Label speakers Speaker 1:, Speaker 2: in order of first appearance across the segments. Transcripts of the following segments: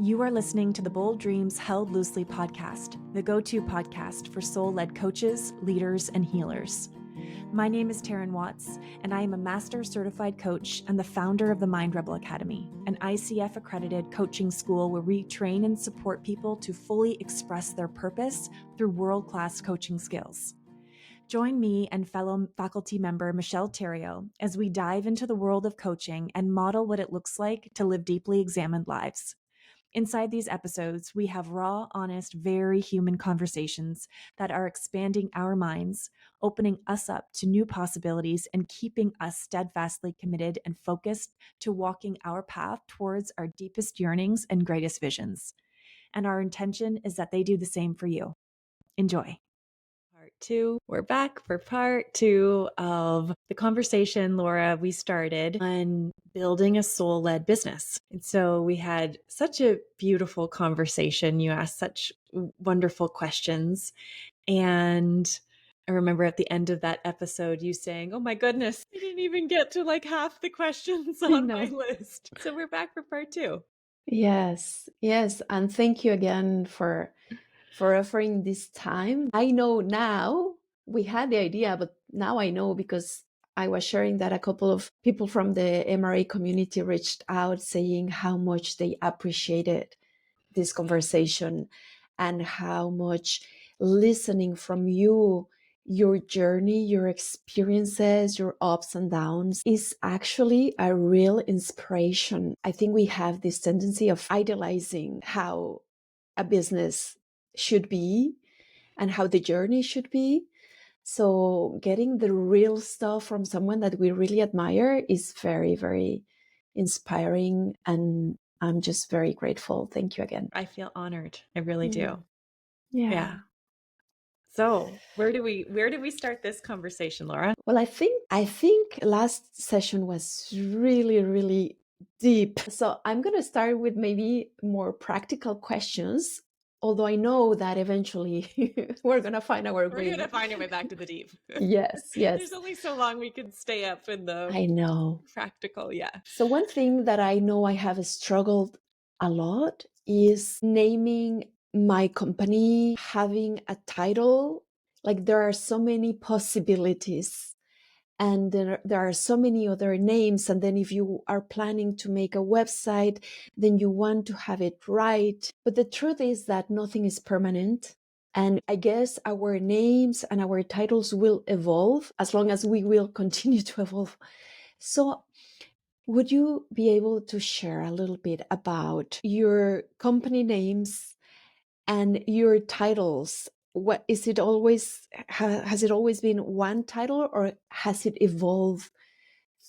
Speaker 1: You are listening to the Bold Dreams Held Loosely podcast, the go-to podcast for soul-led coaches, leaders, and healers. My name is Taryn Watts, and I am a master certified coach and the founder of the Mind Rebel Academy, an ICF-accredited coaching school where we train and support people to fully express their purpose through world-class coaching skills. Join me and fellow faculty member Michelle Theriault as we dive into the world of coaching and model what it looks like to live deeply examined lives. Inside these episodes, we have raw, honest, very human conversations that are expanding our minds, opening us up to new possibilities, and keeping us steadfastly committed and focused to walking our path towards our deepest yearnings and greatest visions. And our intention is that they do the same for you. Enjoy. Part 2. We're back for part 2 of the conversation, Laura, we started on building a soul-led business. And so we had such a beautiful conversation. You asked such wonderful questions. And I remember at the end of that episode, you saying, oh my goodness, I didn't even get to like half the questions on my list. So we're back for part 2.
Speaker 2: Yes. And thank you again for offering this time. I know now, we had the idea, but now I know because I was sharing that a couple of people from the MRA community reached out saying how much they appreciated this conversation and how much listening from you, your journey, your experiences, your ups and downs is actually a real inspiration. I think we have this tendency of idealizing how a business should be and how the journey should be. So getting the real stuff from someone that we really admire is very, very inspiring. And I'm just very grateful. Thank you again.
Speaker 1: I feel honored. I really do.
Speaker 2: Yeah.
Speaker 1: So where do we start this conversation, Laura?
Speaker 2: Well, I think last session was really, really deep. So I'm going to start with maybe more practical questions, although I know that eventually we're going to find our way.
Speaker 1: We're going to find our way back to the deep.
Speaker 2: Yes.
Speaker 1: There's only so long we can stay up in the
Speaker 2: I know.
Speaker 1: practical, yeah.
Speaker 2: So one thing that I know I have struggled a lot is naming my company, having a title. Like there are so many possibilities and there are so many other names. And then if you are planning to make a website, then you want to have it right. But the truth is that nothing is permanent. And I guess our names and our titles will evolve as long as we will continue to evolve. So would you be able to share a little bit about your company names and your titles? What is it always, has it always been one title or has it evolved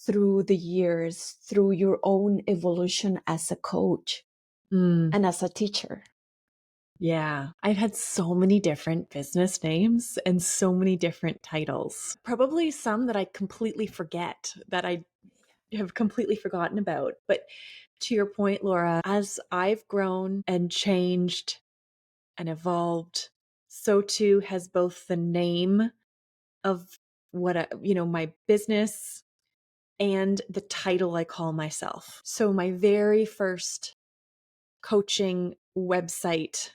Speaker 2: through the years, through your own evolution as a coach and as a teacher?
Speaker 1: Yeah, I've had so many different business names and so many different titles. Probably some that I completely forget, that I have completely forgotten about. But to your point, Laura, as I've grown and changed and evolved, so too has both the name of what my business and the title I call myself. So my very first coaching website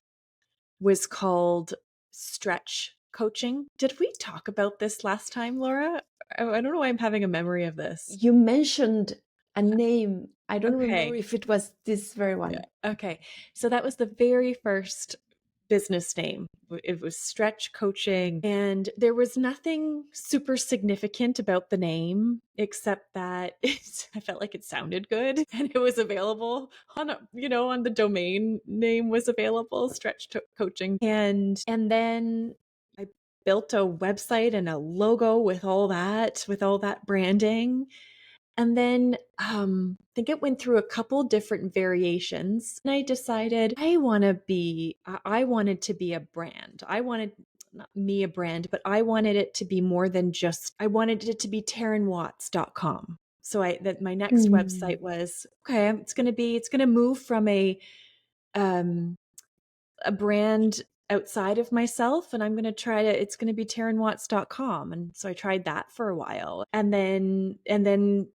Speaker 1: was called Stretch Coaching. Did we talk about this last time, Laura? I don't know why I'm having a memory of this.
Speaker 2: You mentioned a name. I don't remember if it was this very one.
Speaker 1: Yeah. Okay. So that was the very first business name. It was Stretch Coaching. And there was nothing super significant about the name, except that I felt like it sounded good and it was available on, on the domain name was available, Stretch Coaching. And then I built a website and a logo with all that branding. And then I think it went through a couple different variations. And I decided I wanted to be a brand. I wanted, not me a brand, but I wanted it to be more than just, I wanted it to be TarynWatts.com. So my next website was, okay, it's going to move from a brand outside of myself, and it's going to be TarynWatts.com. And so I tried that for a while. And then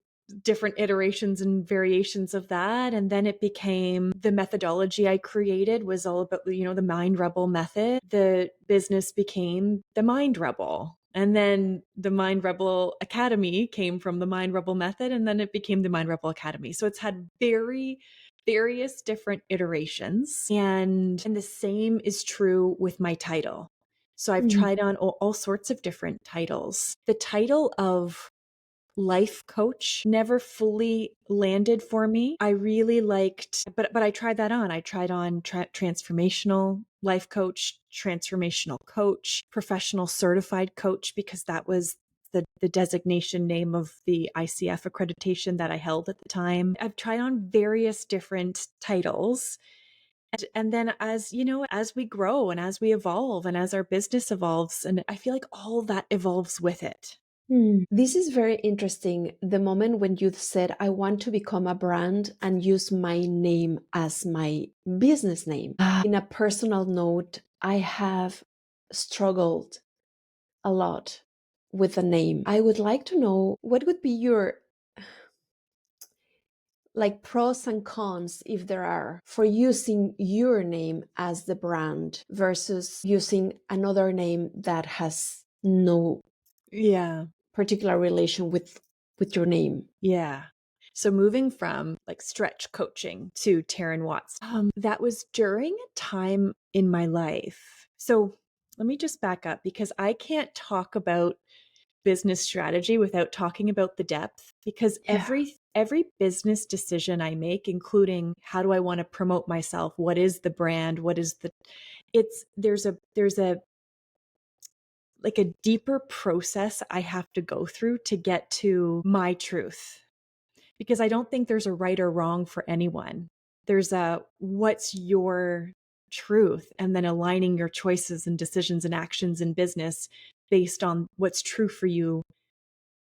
Speaker 1: different iterations and variations of that. And then it became the methodology I created was all about, the Mind Rebel method. The business became the Mind Rebel. And then the Mind Rebel Academy came from the Mind Rebel method. And then it became the Mind Rebel Academy. So it's had various different iterations. And the same is true with my title. So I've tried on all sorts of different titles. The title of life coach never fully landed for me. I really liked, but I tried that on. I tried on transformational life coach, transformational coach, professional certified coach, because that was the designation name of the ICF accreditation that I held at the time. I've tried on various different titles. And then as we grow and as we evolve and as our business evolves, and I feel like all that evolves with it.
Speaker 2: This is very interesting. The moment when you said, I want to become a brand and use my name as my business name. In a personal note, I have struggled a lot with the name. I would like to know what would be your pros and cons, if there are, for using your name as the brand versus using another name that has no particular relation with your name.
Speaker 1: Yeah. So moving from stretch coaching to Taryn Watts, that was during a time in my life. So let me just back up, because I can't talk about business strategy without talking about the depth, because every business decision I make, including how do I want to promote myself, what is the brand, there's a deeper process I have to go through to get to my truth, because I don't think there's a right or wrong for anyone. There's what's your truth, and then aligning your choices and decisions and actions in business based on what's true for you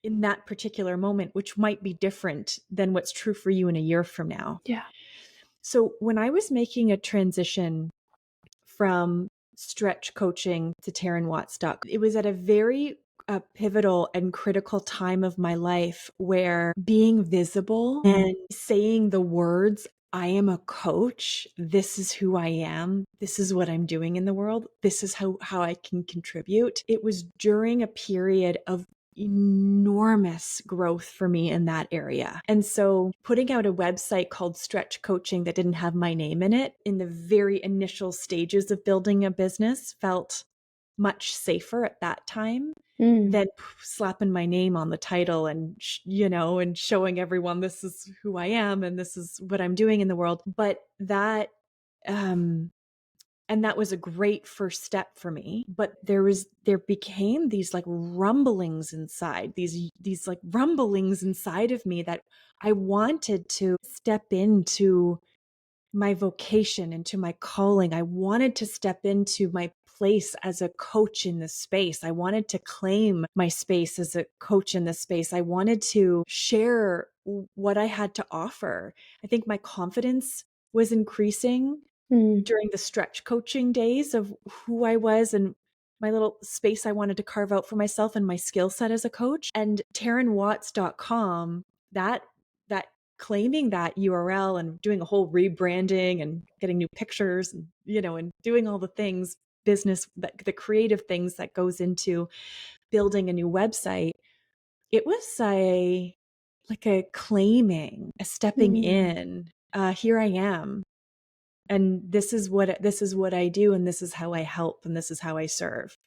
Speaker 1: in that particular moment, which might be different than what's true for you in a year from now.
Speaker 2: Yeah.
Speaker 1: So when I was making a transition from stretch coaching to Taryn Watts, it was at a very pivotal and critical time of my life where being visible and saying the words, I am a coach, this is who I am, this is what I'm doing in the world, this is how I can contribute. It was during a period of enormous growth for me in that area. And so putting out a website called Stretch Coaching that didn't have my name in it in the very initial stages of building a business felt much safer at that time than slapping my name on the title and, and showing everyone this is who I am and this is what I'm doing in the world. But that, and that was a great first step for me. But there became these rumblings inside, these rumblings inside of me that I wanted to step into my vocation, into my calling. I wanted to step into my place as a coach in this space. I wanted to claim my space as a coach in this space. I wanted to share what I had to offer. I think my confidence was increasing during the stretch coaching days of who I was and my little space I wanted to carve out for myself and my skill set as a coach. And TarynWatts.com, that claiming that URL and doing a whole rebranding and getting new pictures and, and doing all the things, the creative things that goes into building a new website. It was a claiming, a stepping in, here I am. And this is what I do. And this is how I help. And this is how I serve.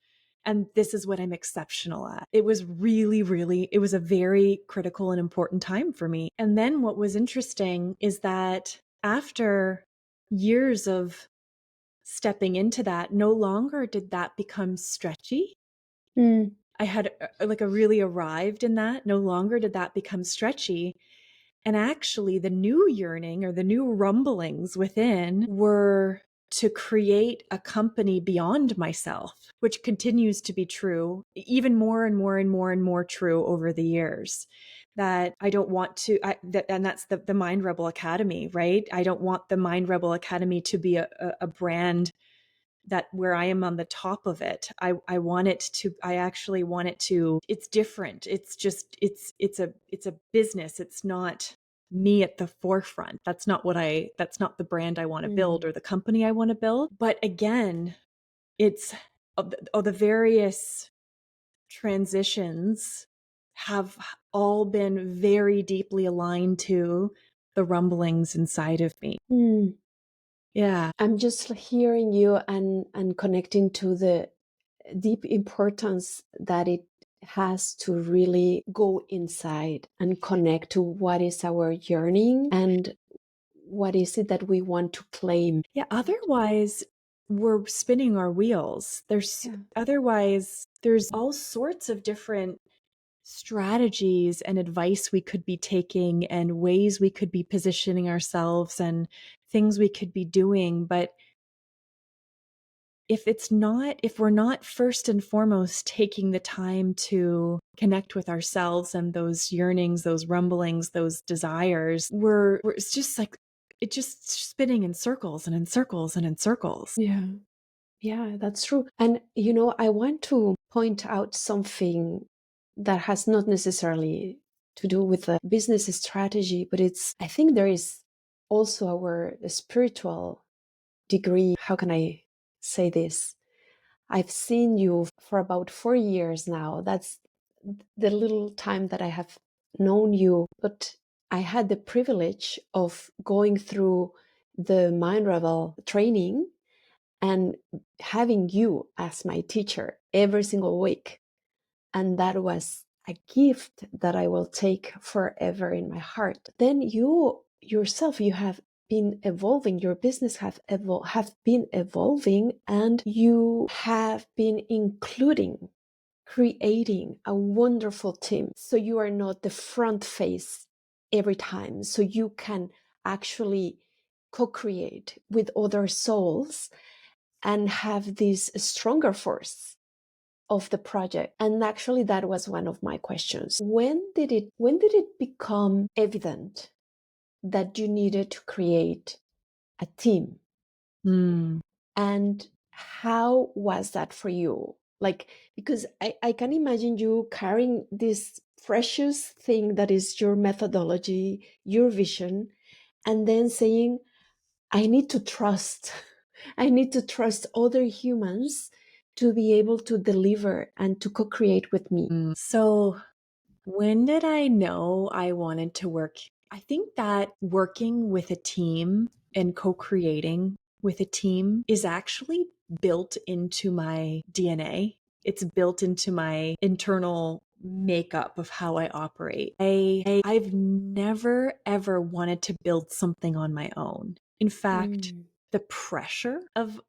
Speaker 1: And this is what I'm exceptional at. It was it was a very critical and important time for me. And then what was interesting is that after years of stepping into that, no longer did that become stretchy. I had really arrived in that. No longer did that become stretchy. And actually the new yearning or the new rumblings within were to create a company beyond myself, which continues to be true, even more and more and more and more true over the years. That I don't want to, and that's the Mind Rebel Academy, right? I don't want the Mind Rebel Academy to be a brand that where I am on the top of it. I actually want it to, it's different. It's just, it's a business. It's not me at the forefront. That's not the brand I want to build or the company I want to build. But again, it's the various transitions have all been very deeply aligned to the rumblings inside of me. Yeah.
Speaker 2: I'm just hearing you and connecting to the deep importance that it has to really go inside and connect to what is our yearning and what is it that we want to claim.
Speaker 1: Yeah. Otherwise, we're spinning our wheels. Otherwise, there's all sorts of different strategies and advice we could be taking and ways we could be positioning ourselves and things we could be doing. But if we're not first and foremost taking the time to connect with ourselves and those yearnings, those rumblings, those desires, it's just like, it's just spinning in circles and in circles and in circles.
Speaker 2: Yeah. Yeah, that's true. And, I want to point out something that has not necessarily to do with the business strategy, but I think there is also our spiritual degree. How can I say this? I've seen you for about 4 years now. That's the little time that I have known you. But I had the privilege of going through the Mind Rebel training and having you as my teacher every single week. And that was a gift that I will take forever in my heart. Then you yourself, you have been evolving, your business have been evolving, and you have been creating a wonderful team. So you are not the front face every time. So you can actually co-create with other souls and have this stronger force of the project. And actually that was one of my questions. When did it become evident that you needed to create a team? And how was that for you? Like, because I can imagine you carrying this precious thing that is your methodology, your vision, and then saying, I need to trust. I need to trust other humans to be able to deliver and to co-create with me.
Speaker 1: So when did I know I wanted to work? I think that working with a team and co-creating with a team is actually built into my DNA. It's built into my internal makeup of how I operate. I've never ever wanted to build something on my own. In fact, the pressure of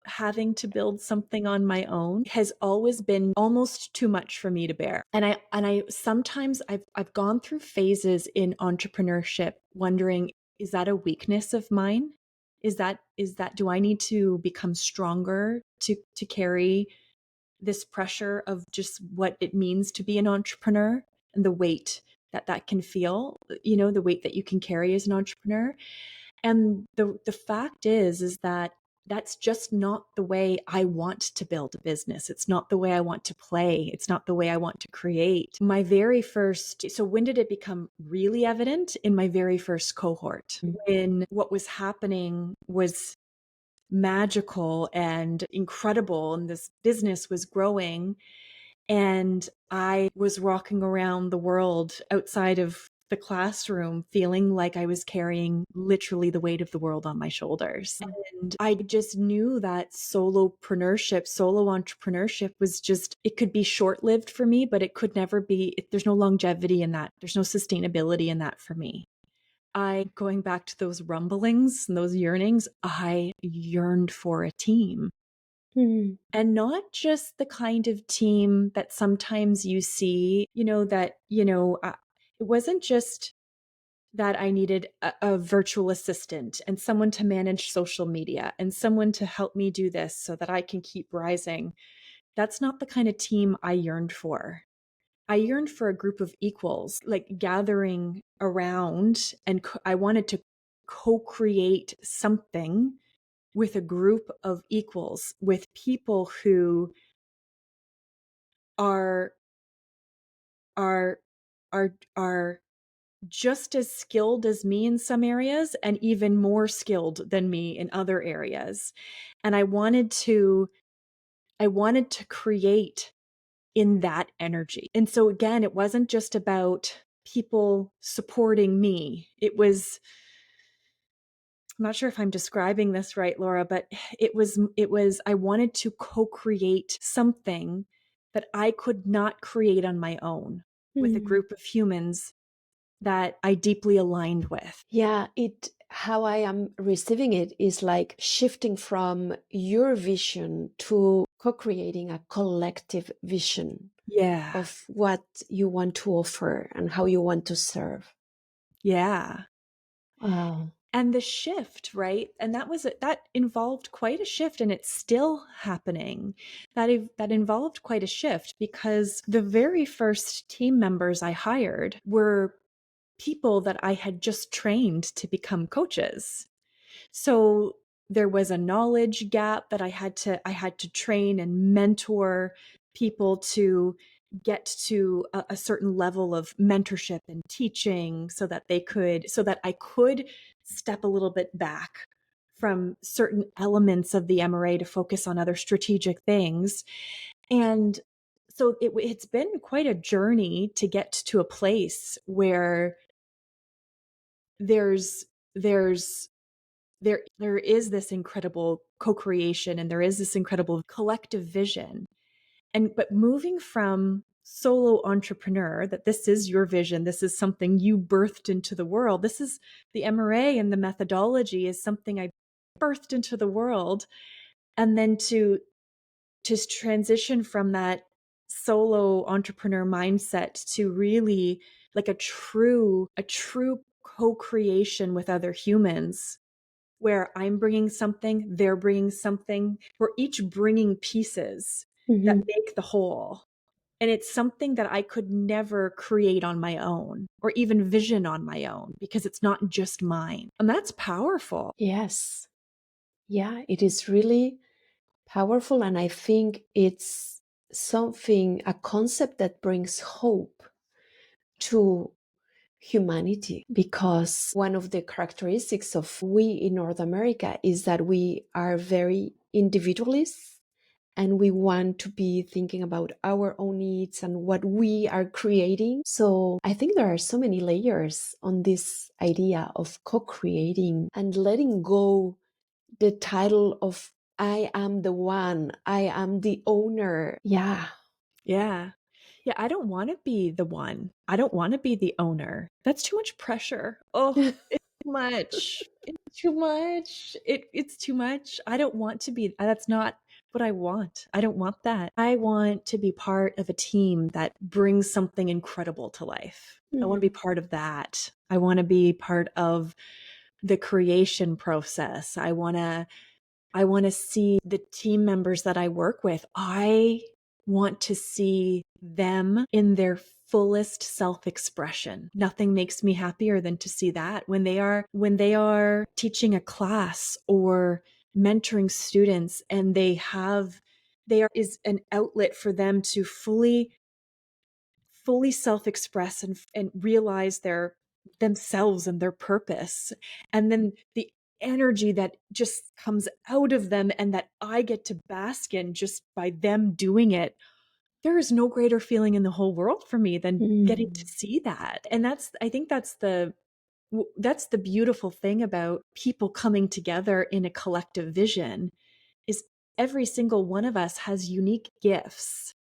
Speaker 1: having to build something on my own has always been almost too much for me to bear. And I sometimes I've gone through phases in entrepreneurship wondering, is that a weakness of mine? Is that do I need to become stronger to carry this pressure of just what it means to be an entrepreneur and the weight that can feel, the weight that you can carry as an entrepreneur? And the fact is that that's just not the way I want to build a business. It's not the way I want to play. It's not the way I want to create. So when did it become really evident? In my very first cohort, when what was happening was magical and incredible, and this business was growing, and I was walking around the world outside of the classroom feeling like I was carrying literally the weight of the world on my shoulders. And I just knew that solo entrepreneurship was just, it could be short-lived for me, but it could never be, there's no longevity in that. There's no sustainability in that for me. Going back to those rumblings and those yearnings, I yearned for a team. And not just the kind of team that sometimes you see, it wasn't just that I needed a virtual assistant and someone to manage social media and someone to help me do this so that I can keep rising. That's not the kind of team I yearned for. I yearned for a group of equals, like gathering around, and I wanted to co-create something with a group of equals, with people who are are are just as skilled as me in some areas and even more skilled than me in other areas. And I wanted to create in that energy. And so again, it wasn't just about people supporting me. It was, I'm not sure if I'm describing this right, Laura, but it was I wanted to co-create something that I could not create on my own with a group of humans that I deeply aligned with.
Speaker 2: Yeah, how I am receiving it is like shifting from your vision to co-creating a collective vision
Speaker 1: Yeah.
Speaker 2: of what you want to offer and how you want to serve.
Speaker 1: Yeah.
Speaker 2: Wow.
Speaker 1: And the shift, right? And that involved quite a shift, and it's still happening. That involved quite a shift because the very first team members I hired were people that I had just trained to become coaches. So there was a knowledge gap that I had to train and mentor people to get to a certain level of mentorship and teaching so that I could step a little bit back from certain elements of the MRA to focus on other strategic things. And so it's been quite a journey to get to a place where there's there is this incredible co-creation and there is this incredible collective vision. But moving from solo entrepreneur, that this is your vision, this is something you birthed into the world, this is the MRA, and the methodology is something I birthed into the world. And then to transition from that solo entrepreneur mindset to really like a true co-creation with other humans, where I'm bringing something, they're bringing something, we're each bringing pieces that make the whole. And it's something that I could never create on my own or even vision on my own because it's not just mine. And that's powerful.
Speaker 2: Yes. Yeah, it is really powerful. And I think it's a concept that brings hope to humanity, because one of the characteristics of we in North America is that we are very individualist and we want to be thinking about our own needs and what we are creating. So I think there are so many layers on this idea of co-creating and letting go the title of I am the one, I am the owner. Yeah.
Speaker 1: Yeah. Yeah. I don't want to be the one. I don't want to be the owner. That's too much pressure. Oh, it's too much. It's too much. It's too much. I don't want to be, that's not what I want. I don't want that. I want to be part of a team that brings something incredible to life. I want to be part of that. I want to be part of the creation process. I want to see the team members that I work with. I want to see them in their fullest self-expression. Nothing makes me happier than to see that when they are teaching a class or mentoring students, and is an outlet for them to fully self-express and realize themselves and their purpose. And then the energy that just comes out of them and that I get to bask in just by them doing it. There is no greater feeling in the whole world for me than getting to see that. And I think that's the beautiful thing about people coming together in a collective vision, is every single one of us has unique gifts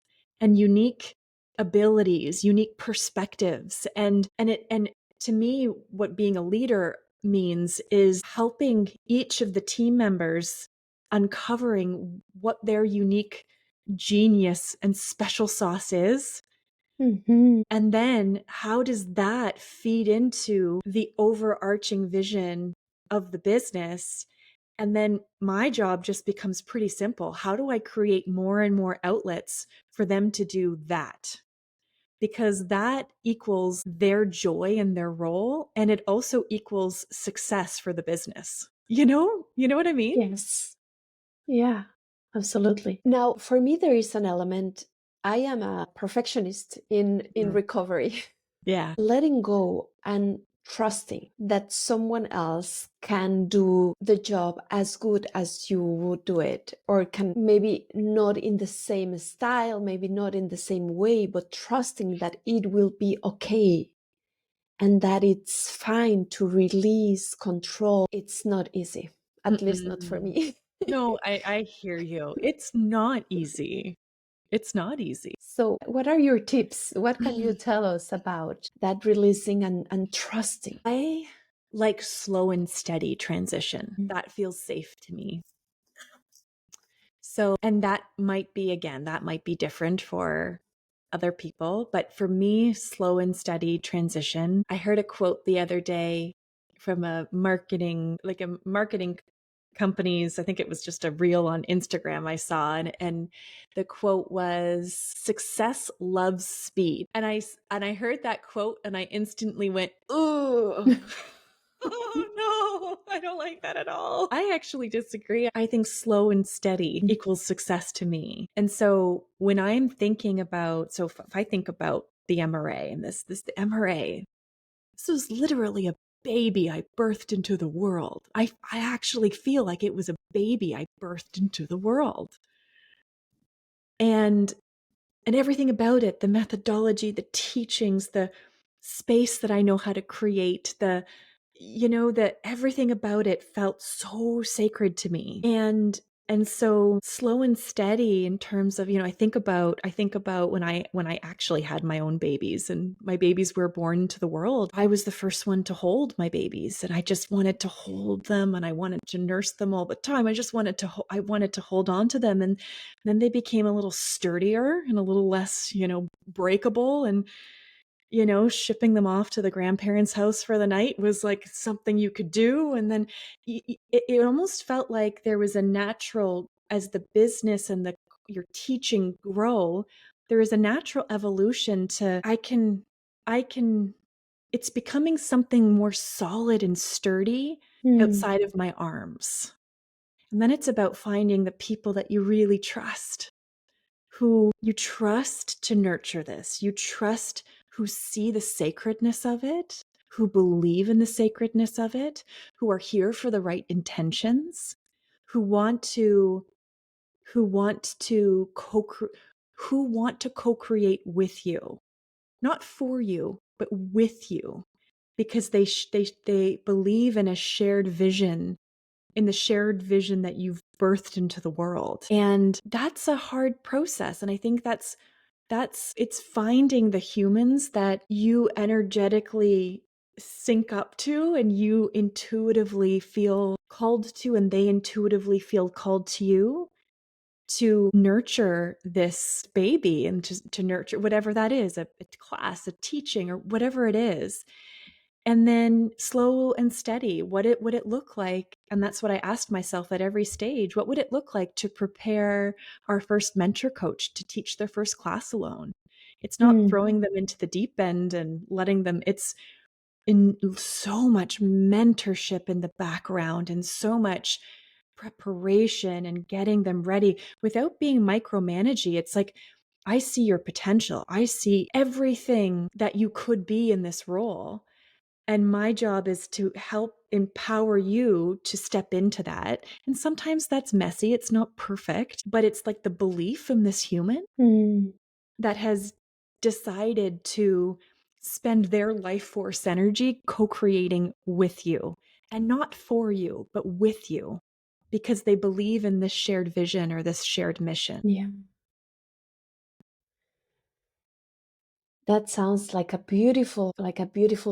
Speaker 1: and unique abilities, unique perspectives. And to me, what being a leader means is helping each of the team members uncovering what their unique genius and special sauce is. And then how does that feed into the overarching vision of the business? And then my job just becomes pretty simple. How do I create more and more outlets for them to do that? Because that equals their joy and their role, and it also equals success for the business. You know what I mean?
Speaker 2: Yes. Yeah, absolutely. Now, for me, there is an element. I am a perfectionist in
Speaker 1: Mm.
Speaker 2: recovery.
Speaker 1: Yeah.
Speaker 2: Letting go and trusting that someone else can do the job as good as you would do it, or can maybe not in the same style, maybe not in the same way, but trusting that it will be okay and that it's fine to release control. It's not easy, at least not for
Speaker 1: Mm-mm.
Speaker 2: me.
Speaker 1: No, I hear you. It's not easy. It's not easy.
Speaker 2: So, what are your tips? What can you tell us about that releasing and trusting?
Speaker 1: I like slow and steady transition.
Speaker 2: Mm.
Speaker 1: That feels safe to me. So, and that might be, again, that might be different for other people, but for me, slow and steady transition. I heard a quote the other day from a marketing companies. I think it was just a reel on Instagram I saw, and the quote was, "Success loves speed." And I heard that quote, and I instantly went, "Ooh." Oh no, I don't like that at all. I actually disagree. I think slow and steady equals success to me. And so when I'm thinking about, so if I think about the MRA and the MRA, this was literally a baby I birthed into the world. I actually feel like it was a baby I birthed into the world. And everything about it, the methodology, the teachings, the space that I know how to create, that everything about it felt so sacred to me. And so slow and steady in terms of, I think about when I actually had my own babies and my babies were born into the world. I was the first one to hold my babies, and I just wanted to hold them, and I wanted to nurse them all the time. I wanted to hold on to them. And then they became a little sturdier and a little less, breakable. And shipping them off to the grandparents' house for the night was like something you could do. And then it almost felt like there was a natural, as the business and your teaching grow, there is a natural evolution to, it's becoming something more solid and sturdy
Speaker 2: Mm.
Speaker 1: outside of my arms. And then it's about finding the people that you really trust, who you trust to nurture this. You trust, who see the sacredness of it, who believe in the sacredness of it, who are here for the right intentions, who want to who want to co who want to co-create with you, not for you, but with you, because they believe in a shared vision, in the shared vision that you've birthed into the world. And that's a hard process. And I think it's finding the humans that you energetically sync up to, and you intuitively feel called to, and they intuitively feel called to you, to nurture this baby, and to nurture whatever that is, a class, a teaching, or whatever it is. And then slow and steady, what it would it look like? And that's what I asked myself at every stage. What would it look like to prepare our first mentor coach to teach their first class alone? It's not
Speaker 2: Mm.
Speaker 1: throwing them into the deep end and letting them, it's in so much mentorship in the background, and so much preparation and getting them ready without being micromanagey. It's like, I see your potential. I see everything that you could be in this role. And my job is to help empower you to step into that. And sometimes that's messy. It's not perfect, but it's like the belief in this human
Speaker 2: Mm.
Speaker 1: that has decided to spend their life force energy co-creating with you, and not for you, but with you, because they believe in this shared vision or this shared mission.
Speaker 2: Yeah. That sounds like a beautiful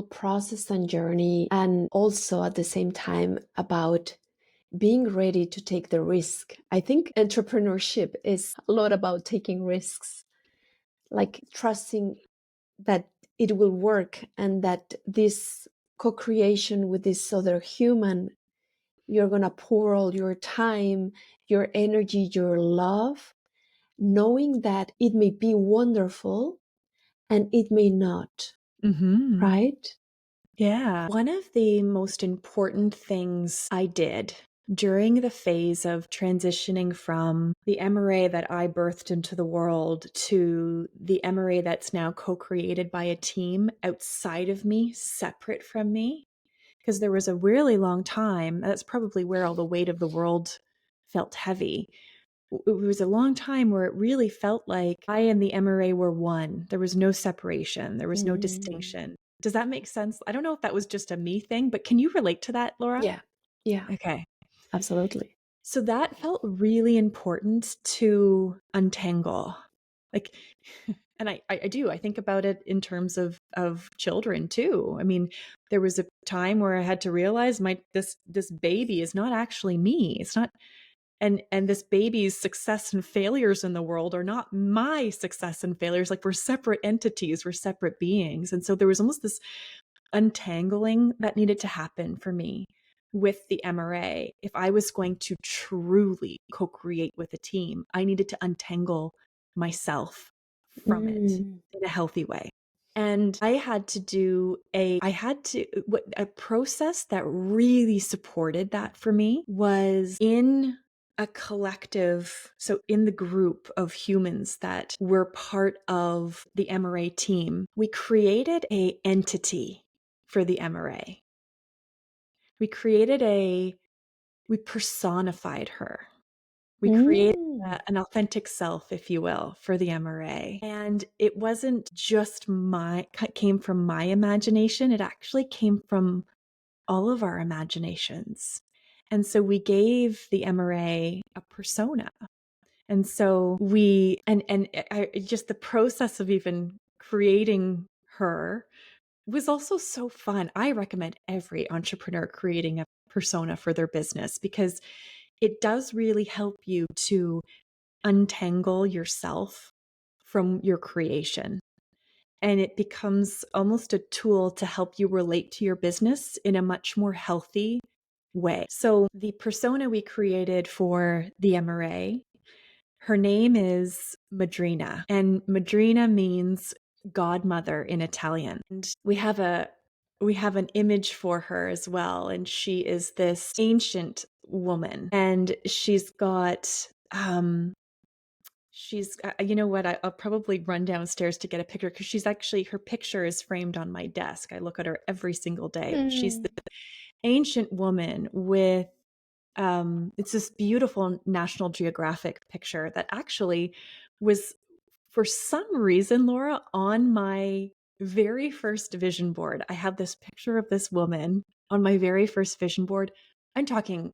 Speaker 2: process and journey, and also at the same time about being ready to take the risk. I think entrepreneurship is a lot about taking risks, like trusting that it will work, and that this co-creation with this other human, you're going to pour all your time, your energy, your love, knowing that it may be wonderful and it may not,
Speaker 1: Mm-hmm.
Speaker 2: right?
Speaker 1: Yeah. One of the most important things I did during the phase of transitioning from the MRA that I birthed into the world to the MRA that's now co-created by a team outside of me, separate from me, because there was a really long time, that's probably where all the weight of the world felt heavy. It was a long time where it really felt like I and the MRA were one. There was no separation. There was no
Speaker 2: Mm.
Speaker 1: distinction. Does that make sense? I don't know if that was just a me thing, but can you relate to that, Laura?
Speaker 2: Yeah. Yeah,
Speaker 1: Okay.
Speaker 2: absolutely.
Speaker 1: So that felt really important to untangle. Like, and I do. I think about it in terms of children too. I mean, there was a time where I had to realize this baby is not actually me. It's not, and this baby's success and failures in the world are not my success and failures. Like, we're separate entities, we're separate beings. And so there was almost this untangling that needed to happen for me with the MRA. If I was going to truly co-create with a team, I needed to untangle myself from it
Speaker 2: Mm.
Speaker 1: in a healthy way. And I had to do a process that really supported that for me was in a collective, so in the group of humans that were part of the MRA team, we created a entity for the MRA. We personified her. We created
Speaker 2: Mm.
Speaker 1: an authentic self, if you will, for the MRA. And it wasn't just came from my imagination. It actually came from all of our imaginations. And so we gave the MRA a persona. And so just the process of even creating her was also so fun. I recommend every entrepreneur creating a persona for their business because it does really help you to untangle yourself from your creation. And it becomes almost a tool to help you relate to your business in a much more healthy way. So the persona we created for the MRA, her name is Madrina, and Madrina means godmother in Italian. And we have an image for her as well, and she is this ancient woman, and she's you know what, I'll probably run downstairs to get a picture because her picture is framed on my desk. I look at her every single day. She's
Speaker 2: Mm.
Speaker 1: the ancient woman with it's this beautiful National Geographic picture that actually was, for some reason, Laura, on my very first vision board. I have this picture of this woman on my very first vision board. I'm talking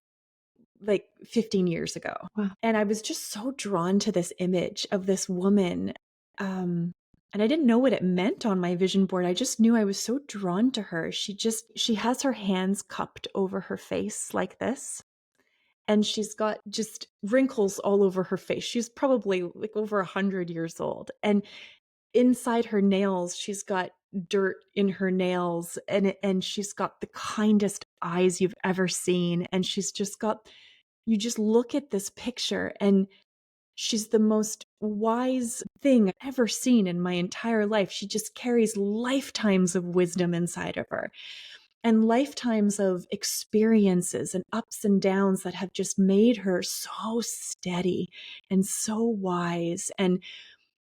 Speaker 1: like 15 years ago.
Speaker 2: Wow.
Speaker 1: And I was just so drawn to this image of this woman. And I didn't know what it meant on my vision board. I just knew I was so drawn to her. She has her hands cupped over her face like this. And she's got just wrinkles all over her face. She's probably like over 100 years old. And inside her nails, she's got dirt in her nails, and she's got the kindest eyes you've ever seen. And you just look at this picture and she's the most wise thing I've ever seen in my entire life. She just carries lifetimes of wisdom inside of her and lifetimes of experiences and ups and downs that have just made her so steady and so wise. And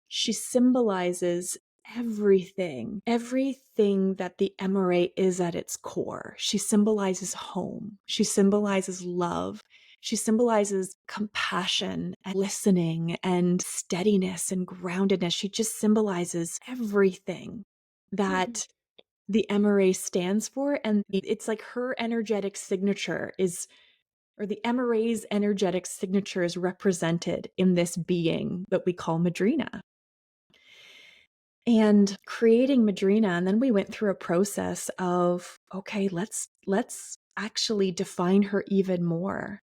Speaker 1: she symbolizes everything that the MRA is at its core. She symbolizes home. She symbolizes love. She symbolizes compassion and listening and steadiness and groundedness. She just symbolizes everything that the MRA stands for. And it's like her energetic signature is, or the MRA's energetic signature is represented in this being that we call Madrina. And creating Madrina, and then we went through a process of, okay, let's actually define her even more.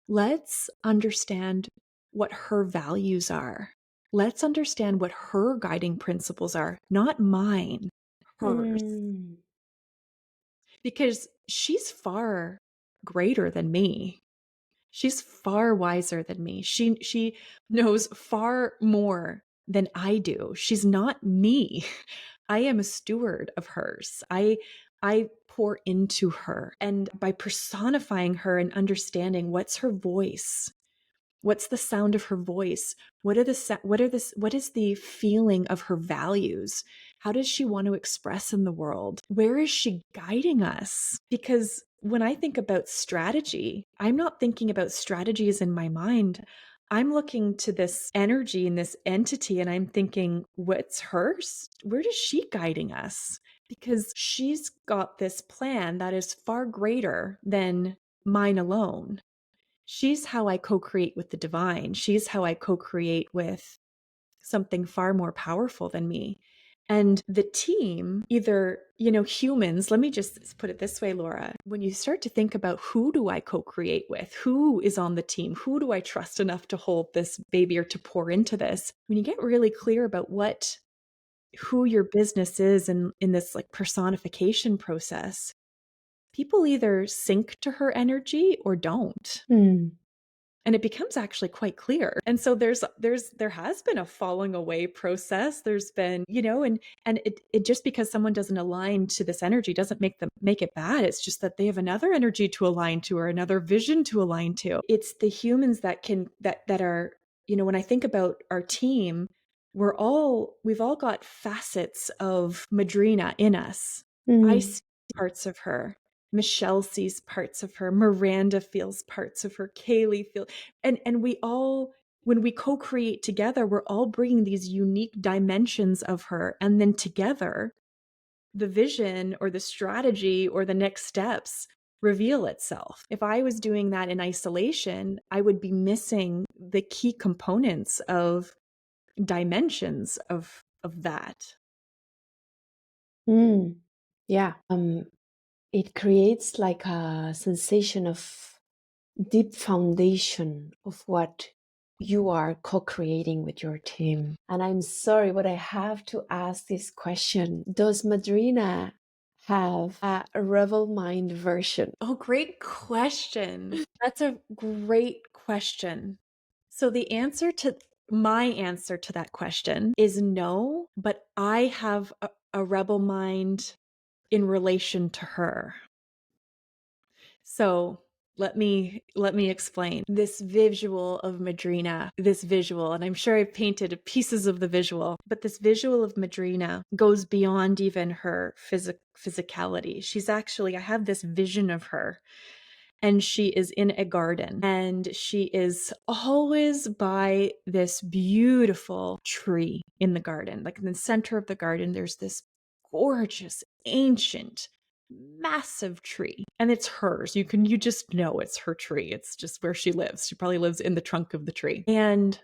Speaker 1: Let's understand what her values are. Let's understand what her guiding principles are, not mine, hers.
Speaker 2: Mm.
Speaker 1: Because she's far greater than me. She's far wiser than me. She knows far more than I do. She's not me. I am a steward of hers. I pour into her. And by personifying her and understanding what's her voice, what's the sound of her voice, what is the feeling of her values? How does she want to express in the world? Where is she guiding us? Because when I think about strategy, I'm not thinking about strategies in my mind. I'm looking to this energy and this entity, and I'm thinking, what's hers? Where is she guiding us? Because she's got this plan that is far greater than mine alone. She's how I co-create with the divine. She's how I co-create with something far more powerful than me. And the team, either, humans, let me just put it this way, Laura, when you start to think about who do I co-create with, who is on the team, who do I trust enough to hold this baby or to pour into this, when you get really clear about who your business is in this like personification process, people either sync to her energy or don't. And it becomes actually quite clear. And so there has been a falling away process. There's been, and it just because someone doesn't align to this energy doesn't make it bad. It's just that they have another energy to align to or another vision to align to. It's the humans that are, when I think about our team, we've all got facets of Madrina in us. I see parts of her. Michelle sees parts of her. Miranda feels parts of her. Kaylee feels, and we all, when we co-create together, we're all bringing these unique dimensions of her. And then together, the vision or the strategy or the next steps reveal itself. If I was doing that in isolation, I would be missing the key components of dimensions of that.
Speaker 2: Yeah. It creates like a sensation of deep foundation of what you are co-creating with your team. And I'm sorry, but I have to ask this question. Does Madrina have a rebel mind version?
Speaker 1: Oh, great question. That's a great question. So my answer to that question is no, but I have a rebel mind in relation to her. So let me explain this visual of Madrina, and I'm sure I've painted pieces of the visual, but this visual of Madrina goes beyond even her physicality. She's actually, I have this vision of her, and she is in a garden, and she is always by this beautiful tree in the garden. Like in the center of the garden, there's this gorgeous, ancient, massive tree, and it's hers. You just know it's her tree. It's just where she lives. She probably lives in the trunk of the tree. And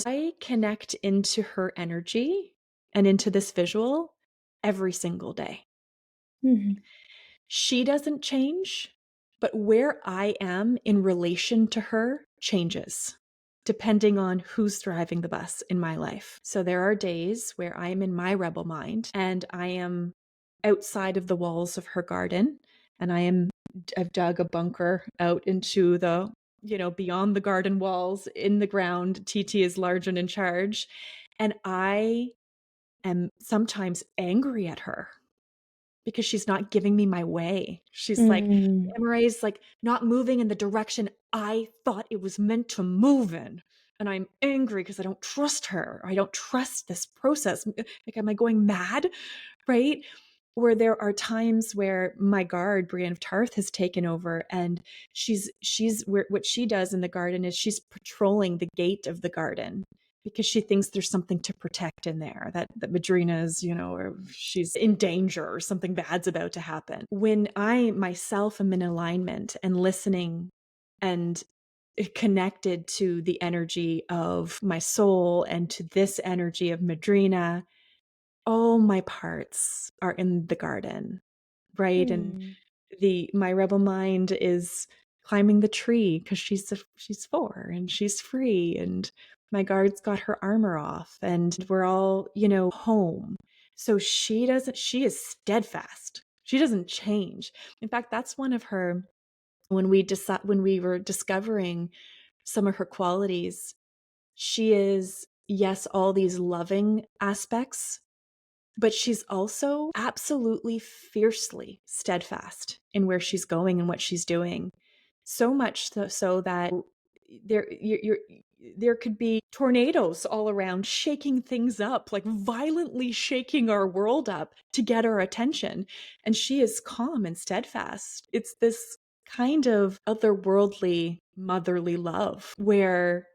Speaker 1: I connect into her energy and into this visual every single day. She doesn't change, but where I am in relation to her changes depending on who's driving the bus in my life. So there are days where I'm in my rebel mind and I am outside of the walls of her garden, and I've dug a bunker out into the, beyond the garden walls in the ground. TT is large and in charge. And I am sometimes angry at her because she's not giving me my way. She's like, MRA is like not moving in the direction I thought it was meant to move in. And I'm angry because I don't trust her. I don't trust this process. Like, am I going mad? Right? Where there are times where my guard, Brienne of Tarth, has taken over, and what she does in the garden is she's patrolling the gate of the garden because she thinks there's something to protect in there, that Madrina is, or she's in danger or something bad's about to happen. When I myself am in alignment and listening and connected to the energy of my soul and to this energy of Madrina, all my parts are in the garden, right? And my rebel mind is climbing the tree because she's 4 and she's free, and my guard's got her armor off, and we're all, home. So she is steadfast. She doesn't change. In fact, that's one of her, when we were discovering some of her qualities, she is, yes, all these loving aspects, but she's also absolutely fiercely steadfast in where she's going and what she's doing. So much so that there could be tornadoes all around, shaking things up, like violently shaking our world up to get our attention. And she is calm and steadfast. It's this kind of otherworldly motherly love where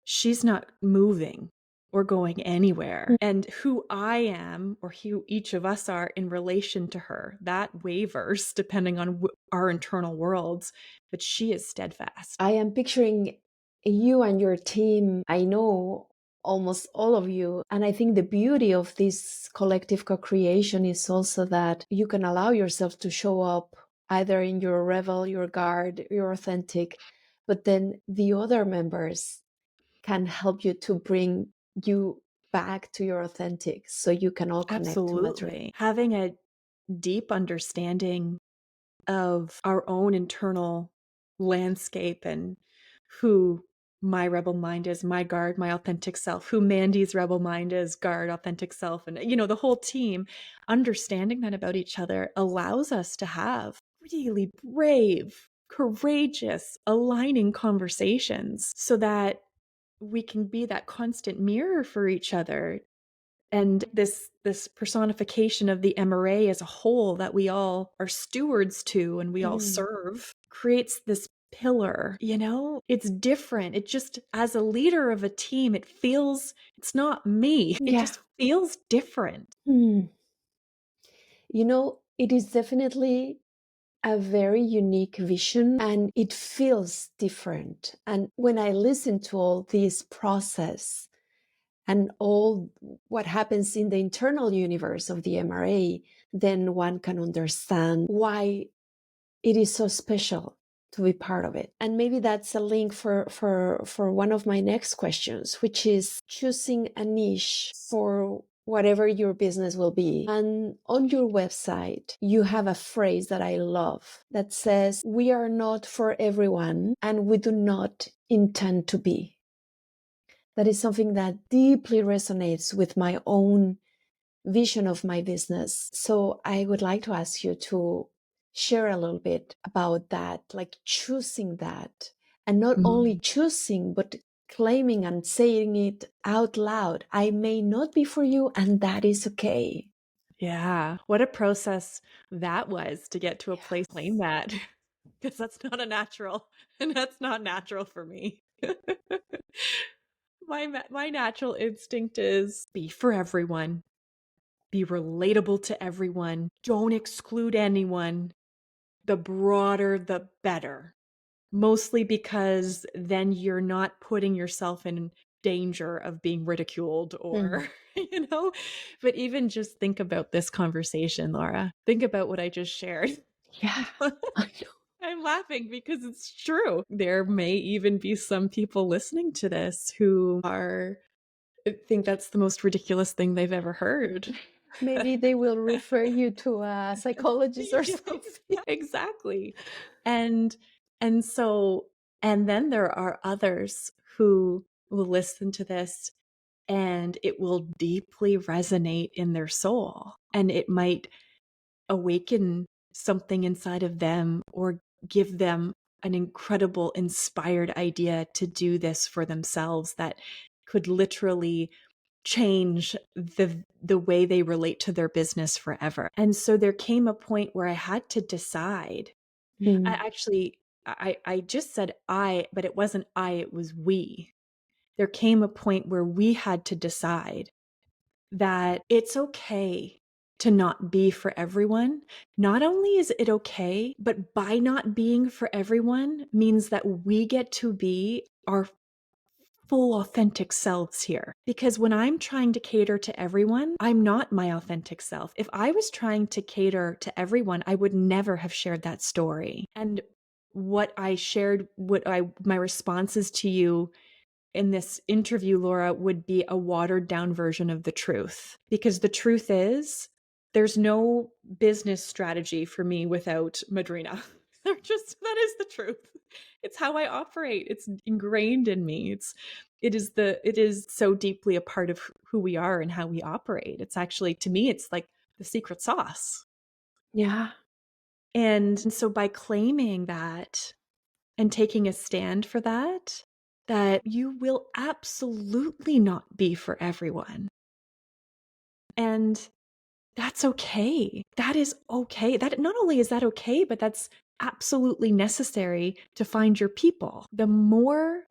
Speaker 1: she's not moving or going anywhere. And who I am, or who each of us are in relation to her, that wavers depending on our internal worlds, but she is steadfast.
Speaker 2: I am picturing you and your team. I know almost all of you. And I think the beauty of this collective co-creation is also that you can allow yourself to show up either in your rebel, your guard, your authentic, but then the other members can help you to bring you back to your authentic so you can all connect to Madrid.
Speaker 1: Absolutely. Having a deep understanding of our own internal landscape and who my rebel mind is, my guard, my authentic self, who Mandy's rebel mind is, guard, authentic self, and the whole team, understanding that about each other allows us to have really brave, courageous, aligning conversations so that we can be that constant mirror for each other. And this personification of the MRA as a whole that we all are stewards to and we all serve creates this pillar. It's different. It just, as a leader of a team, it's not me. It just feels different.
Speaker 2: It is definitely a very unique vision and it feels different. And when I listen to all this process and all what happens in the internal universe of the MRA, then one can understand why it is so special to be part of it. And maybe that's a link for one of my next questions, which is choosing a niche for whatever your business will be. And on your website, you have a phrase that I love that says, "We are not for everyone, and we do not intend to be." That is something that deeply resonates with my own vision of my business. So I would like to ask you to share a little bit about that, like choosing that, and not only choosing, but claiming and saying it out loud. I may not be for you, and that is okay.
Speaker 1: Yeah. What a process that was to get to a place claim that, because that's not natural for me. My natural instinct is be for everyone, be relatable to everyone, don't exclude anyone. The broader, the better. Mostly because then you're not putting yourself in danger of being ridiculed or, but even just think about this conversation, Laura. Think about what I just shared.
Speaker 2: Yeah, I know.
Speaker 1: I'm laughing because it's true. There may even be some people listening to this who think that's the most ridiculous thing they've ever heard.
Speaker 2: Maybe they will refer you to a psychologist or something.
Speaker 1: Exactly. And then there are others who will listen to this and it will deeply resonate in their soul, and it might awaken something inside of them or give them an incredible inspired idea to do this for themselves that could literally change the way they relate to their business forever. And so there came a point where I had to decide. I just said I, but it wasn't I, it was we. There came a point where we had to decide that it's okay to not be for everyone. Not only is it okay, but by not being for everyone means that we get to be our full authentic selves here. Because when I'm trying to cater to everyone, I'm not my authentic self. If I was trying to cater to everyone, I would never have shared that story. And what I shared, my responses to you in this interview, Laura, would be a watered down version of the truth. Because the truth is, there's no business strategy for me without Madrina. That is the truth. It's how I operate. It's ingrained in me. It is so deeply a part of who we are and how we operate. It's actually, to me, it's like the secret sauce.
Speaker 2: Yeah.
Speaker 1: And so by claiming that and taking a stand for that, that you will absolutely not be for everyone. And that's okay. That is okay. That not only is that okay, but that's absolutely necessary to find your people. The more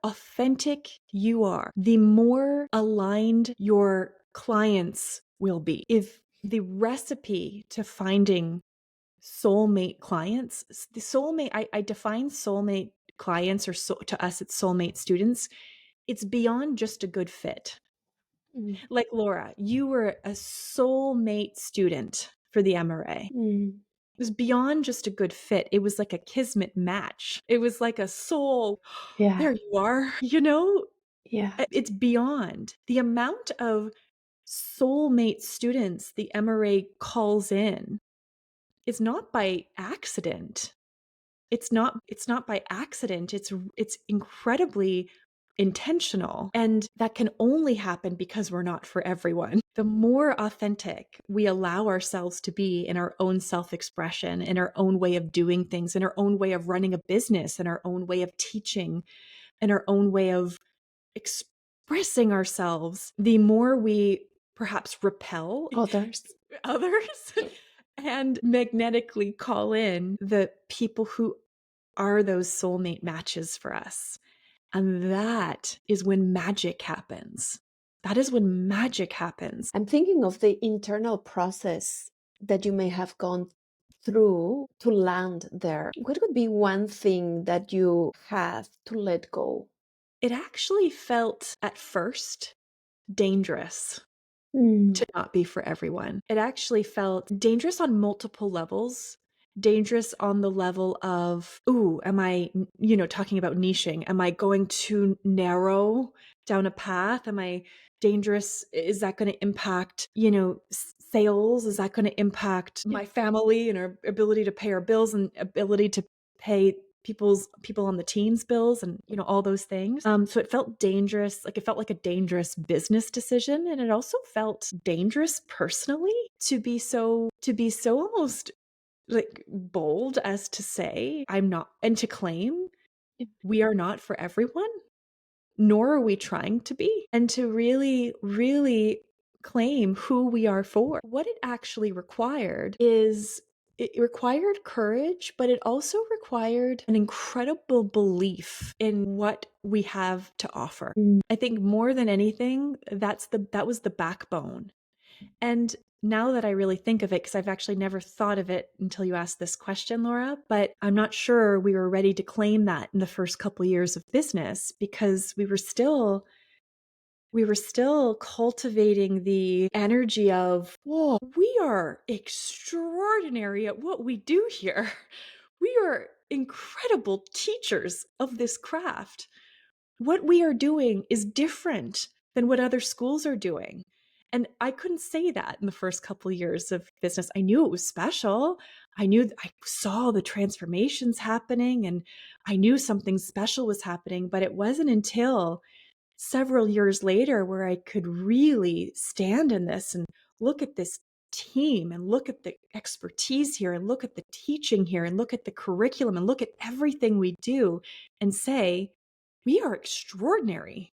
Speaker 1: authentic you are, the more aligned your clients will be. If the recipe to finding soulmate clients, the soulmate, I define soulmate clients, or to us, it's soulmate students. It's beyond just a good fit.
Speaker 2: Mm.
Speaker 1: Like Laura, you were a soulmate student for the MRA.
Speaker 2: Mm.
Speaker 1: It was beyond just a good fit. It was like a kismet match. It was like a soul.
Speaker 2: Yeah.
Speaker 1: There you are, you know?
Speaker 2: Yeah.
Speaker 1: It's beyond the amount of soulmate students the MRA calls in. It's not by accident. It's not by accident. It's incredibly intentional, and that can only happen because we're not for everyone. The more authentic we allow ourselves to be in our own self-expression, in our own way of doing things, in our own way of running a business, in our own way of teaching, in our own way of expressing ourselves, the more we perhaps repel
Speaker 2: Others.
Speaker 1: others and magnetically call in the people who are those soulmate matches for us. And that is when magic happens. That is when magic happens.
Speaker 2: I'm thinking of the internal process that you may have gone through to land there. What would be one thing that you have to let go?
Speaker 1: It actually felt at first dangerous to not be for everyone. It actually felt dangerous on multiple levels. Dangerous on the level of, ooh, am I, talking about niching? Am I going too narrow down a path? Am I dangerous? Is that going to impact, sales? Is that going to impact my family and our ability to pay our bills and ability to pay people on the team's bills, and all those things? So it felt dangerous. Like, it felt like a dangerous business decision, and it also felt dangerous personally to be so almost like bold as to say I'm not, and to claim we are not for everyone, nor are we trying to be, and to really, really claim who we are for. What it actually required is, it required courage, but it also required an incredible belief in what we have to offer. I think more than anything, that was the backbone. And now that I really think of it, because I've actually never thought of it until you asked this question, Laura, but I'm not sure we were ready to claim that in the first couple of years of business, because we were still cultivating the energy of, whoa, we are extraordinary at what we do here. We are incredible teachers of this craft. What we are doing is different than what other schools are doing. And I couldn't say that in the first couple of years of business. I knew it was special. I saw the transformations happening, and I knew something special was happening, but it wasn't until several years later where I could really stand in this and look at this team and look at the expertise here and look at the teaching here and look at the curriculum and look at everything we do and say, we are extraordinary.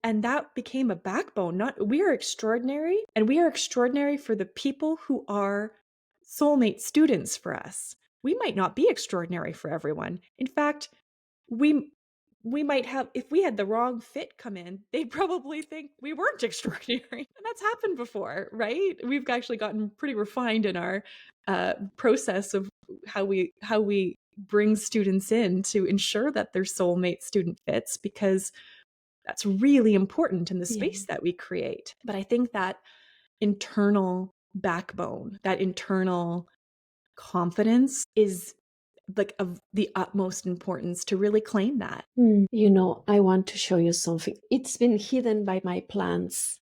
Speaker 1: And that became a backbone. We are extraordinary, and we are extraordinary for the people who are soulmate students for us. We might not be extraordinary for everyone. In fact, we might have, if we had the wrong fit come in, they'd probably think we weren't extraordinary. And that's happened before, right? We've actually gotten pretty refined in our process of how we bring students in to ensure that their soulmate student fits, because that's really important in the space that we create. But I think that internal backbone, that internal confidence is like of the utmost importance to really claim that.
Speaker 2: I want to show you something. It's been hidden by my plans,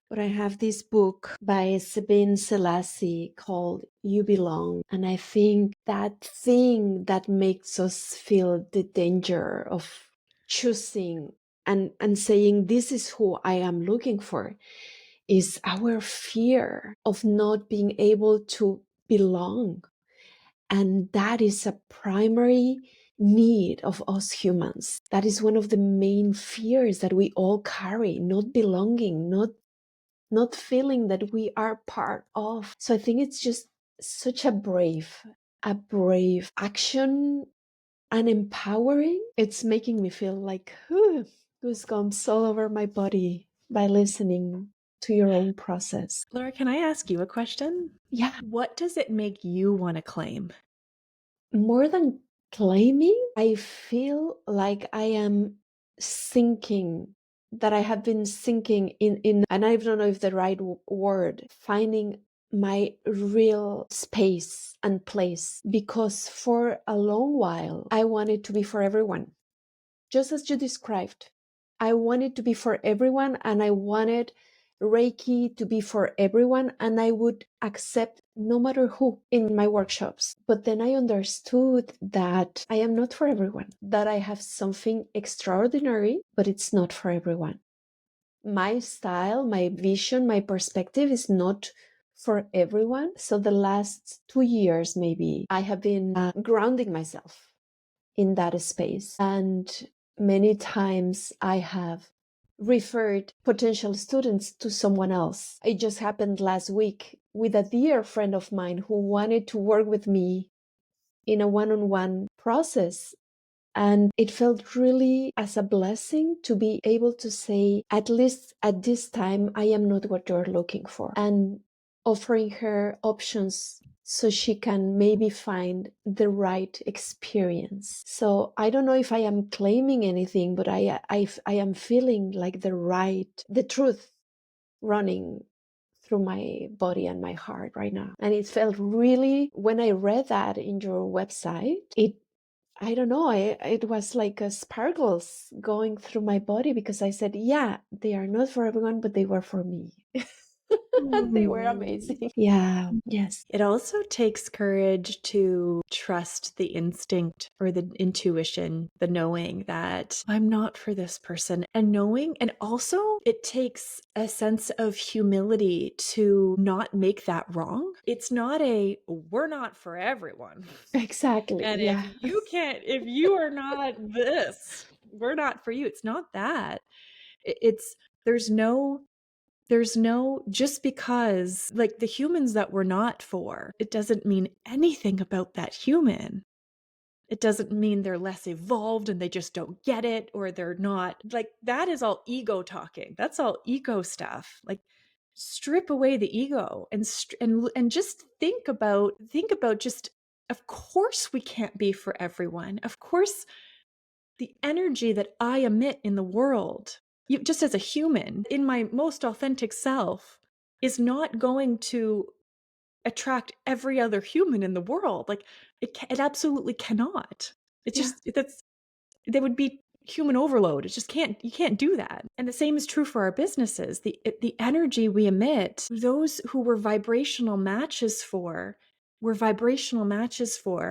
Speaker 2: But I have this book by Sabine Selassie called You Belong. And I think that thing that makes us feel the danger of choosing and saying, this is who I am looking for, is our fear of not being able to belong. And that is a primary need of us humans. That is one of the main fears that we all carry, not belonging, not feeling that we are part of. So I think it's just such a brave action and empowering. It's making me feel like goosebumps all over my body by listening to your own process.
Speaker 1: Laura, can I ask you a question?
Speaker 2: Yeah.
Speaker 1: What does it make you want to claim?
Speaker 2: More than claiming, I feel like I am sinking, that I have been sinking in, and I don't know if the right word, finding my real space and place, because for a long while I wanted to be for everyone, just as you described. I wanted to be for everyone, and I wanted Reiki to be for everyone, and I would accept no matter who in my workshops. But then I understood that I am not for everyone, that I have something extraordinary, but it's not for everyone. My style, my vision, my perspective is not for everyone. So the last 2 years, maybe, I have been grounding myself in that space. And many times I have referred potential students to someone else. It just happened last week with a dear friend of mine who wanted to work with me in a one-on-one process. And it felt really as a blessing to be able to say, at least at this time, I am not what you're looking for. And offering her options so she can maybe find the right experience. So I don't know if I am claiming anything, but I am feeling like the truth running through my body and my heart right now. And it felt really, when I read that in your website, I don't know, it was like a sparkles going through my body, because I said, yeah, they are not for everyone, but they were for me. And they were amazing. Yeah, yes.
Speaker 1: It also takes courage to trust the instinct or the intuition, the knowing that I'm not for this person, and knowing, and also it takes a sense of humility to not make that wrong. It's not we're not for everyone.
Speaker 2: Exactly.
Speaker 1: And
Speaker 2: Yeah.
Speaker 1: if you are not this, we're not for you. It's not that. It's, there's no, just because, like, the humans that we're not for, it doesn't mean anything about that human. It doesn't mean they're less evolved and they just don't get it, or they're not, like, that is all ego talking. That's all ego stuff. Like, strip away the ego and just think about just, of course we can't be for everyone. Of course, the energy that I emit in the world, just as a human, in my most authentic self, is not going to attract every other human in the world. Like, it absolutely cannot. It's just, there would be human overload. It just you can't do that. And the same is true for our businesses. The energy we emit, those who we're vibrational matches for,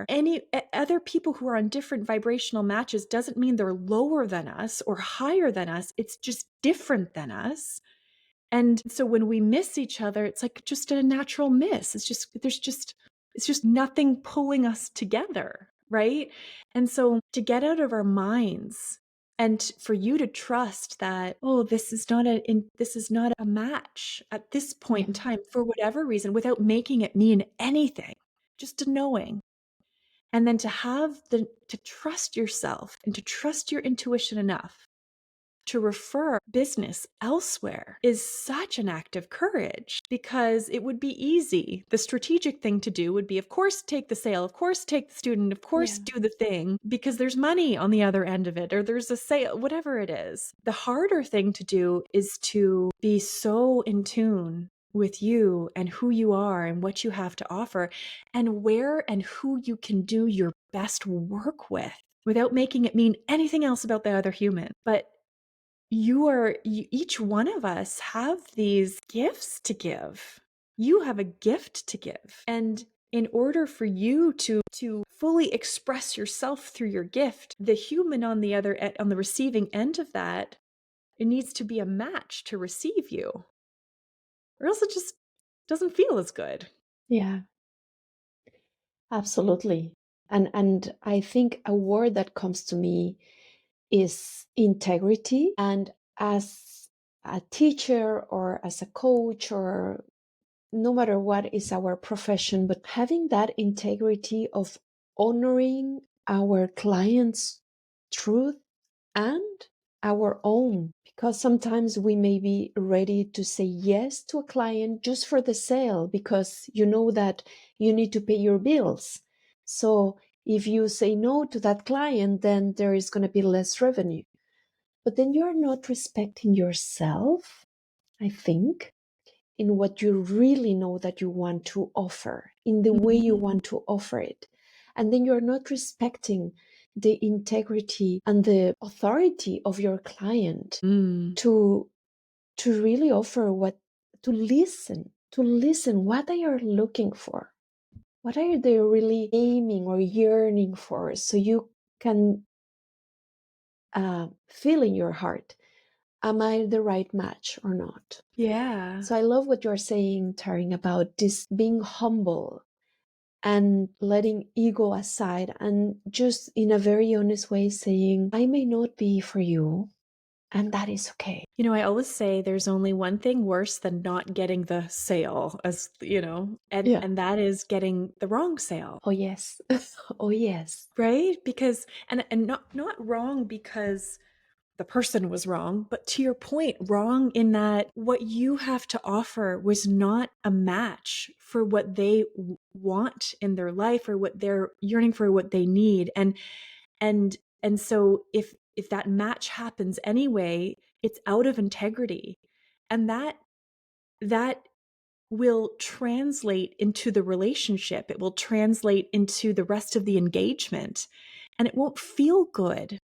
Speaker 1: any other people who are on different vibrational matches. Doesn't mean they're lower than us or higher than us. It's just different than us. And so when we miss each other, it's like just a natural miss. It's just nothing pulling us together, right? And so to get out of our minds and for you to trust that, oh, this is not a match at this point in time for whatever reason, without making it mean anything, just a knowing. And then to trust yourself and to trust your intuition enough to refer business elsewhere is such an act of courage, because it would be easy. The strategic thing to do would be, of course, take the sale, of course, take the student, of course, do the thing, because there's money on the other end of it, or there's a sale, whatever it is. The harder thing to do is to be so in tune with you and who you are and what you have to offer and where and who you can do your best work with without making it mean anything else about the other human. But each one of us have these gifts to give. You have a gift to give. And in order for you to fully express yourself through your gift, the human on the receiving end of that, it needs to be a match to receive you. Or else it just doesn't feel as good.
Speaker 2: Yeah, absolutely. And I think a word that comes to me is integrity. And as a teacher or as a coach, or no matter what is our profession, but having that integrity of honoring our clients' truth and our own, because sometimes we may be ready to say yes to a client just for the sale because you know that you need to pay your bills. So if you say no to that client, then there is going to be less revenue. But then you're not respecting yourself, I think, in what you really know that you want to offer, in the way you want to offer it. And then you're not respecting the integrity and the authority of your client to really offer to listen what they are looking for. What are they really aiming or yearning for? So you can feel in your heart, am I the right match or not?
Speaker 1: Yeah.
Speaker 2: So I love what you're saying, Taryn, about this being humble and letting ego aside and just in a very honest way saying, I may not be for you, and that is okay.
Speaker 1: I always say there's only one thing worse than not getting the sale, and
Speaker 2: Yeah.
Speaker 1: that is getting the wrong sale.
Speaker 2: Oh yes. Oh yes.
Speaker 1: Right? Because and not wrong because the person was wrong, but to your point, wrong in that what you have to offer was not a match for what they want in their life or what they're yearning for, what they need. And so if that match happens anyway, it's out of integrity. And that will translate into the relationship. It will translate into the rest of the engagement. And it won't feel good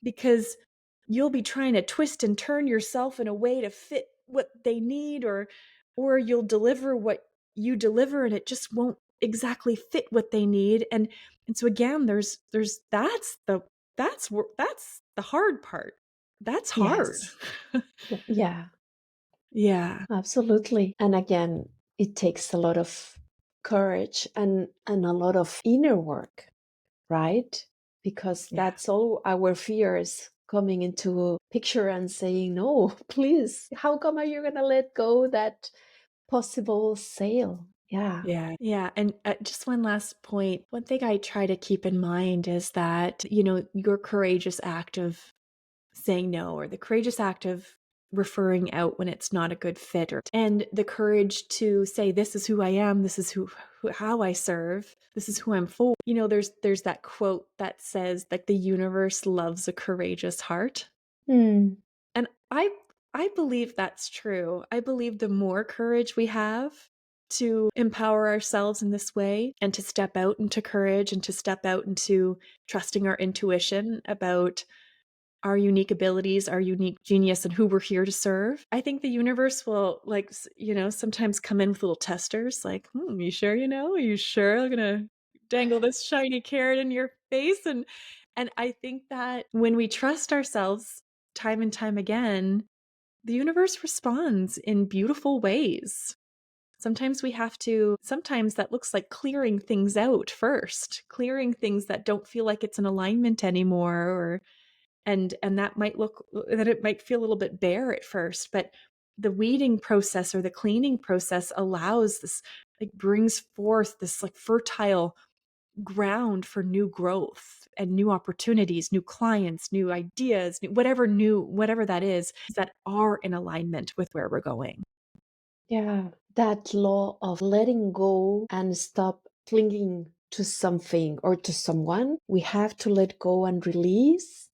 Speaker 1: because you'll be trying to twist and turn yourself in a way to fit what they need, or you'll deliver what you deliver and it just won't exactly fit what they need. And so again, there's that's the hard part. That's hard.
Speaker 2: Yes. Yeah,
Speaker 1: Yeah.
Speaker 2: absolutely. And again, it takes a lot of courage and a lot of inner work, right? Because
Speaker 1: Yeah.
Speaker 2: that's all our fears coming into picture and saying, no, please, how come are you going to let go that possible sale? Yeah.
Speaker 1: Yeah. Yeah. And just one last point. One thing I try to keep in mind is that, your courageous act of saying no, or the courageous act of referring out when it's not a good fit, and the courage to say, this is who I am, this is how I serve, this is who I'm for. There's that quote that says, like, the universe loves a courageous heart.
Speaker 2: Mm.
Speaker 1: And I believe that's true. I believe the more courage we have to empower ourselves in this way and to step out into courage and to step out into trusting our intuition about our unique abilities, our unique genius, and who we're here to serve. I think the universe will, sometimes come in with little testers like, you sure, are you sure I'm going to dangle this shiny carrot in your face? And I think that when we trust ourselves time and time again, the universe responds in beautiful ways. Sometimes that looks like clearing things out first, clearing things that don't feel like it's in alignment anymore, and that it might feel a little bit bare at first, but the weeding process or the cleaning process allows this, like, brings forth this, like, fertile ground for new growth and new opportunities, new clients, new ideas, whatever that is that are in alignment with where we're going.
Speaker 2: Yeah. That law of letting go and stop clinging to something or to someone, we have to let go and release.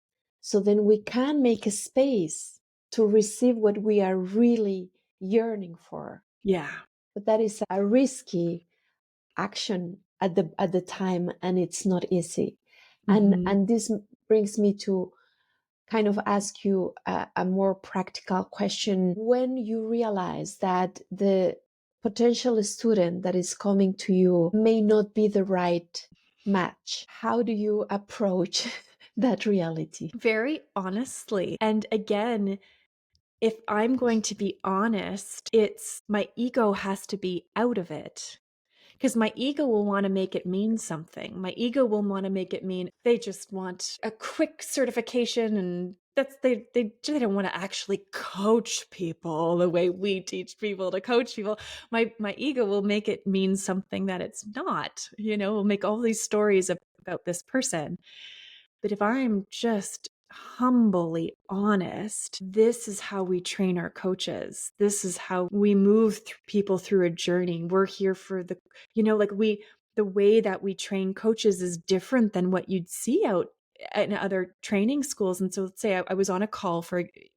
Speaker 2: So then we can make a space to receive what we are really yearning for.
Speaker 1: Yeah.
Speaker 2: But that is a risky action at the time, and it's not easy.
Speaker 1: Mhm.
Speaker 2: And this brings me to kind of ask you a more practical question. When you realize that the potential student that is coming to you may not be the right match, how do you approach that reality?
Speaker 1: Very honestly. And again, if I'm going to be honest, it's my ego has to be out of it. Because my ego will want to make it mean something. My ego will want to make it mean they just want a quick certification, and they don't want to actually coach people the way we teach people to coach people. My ego will make it mean something that it's not. Will make all these stories about this person. But if I'm just humbly honest, this is how we train our coaches. This is how we move people through a journey. We're here for the way that we train coaches is different than what you'd see out in other training schools. And so let's say I was on a call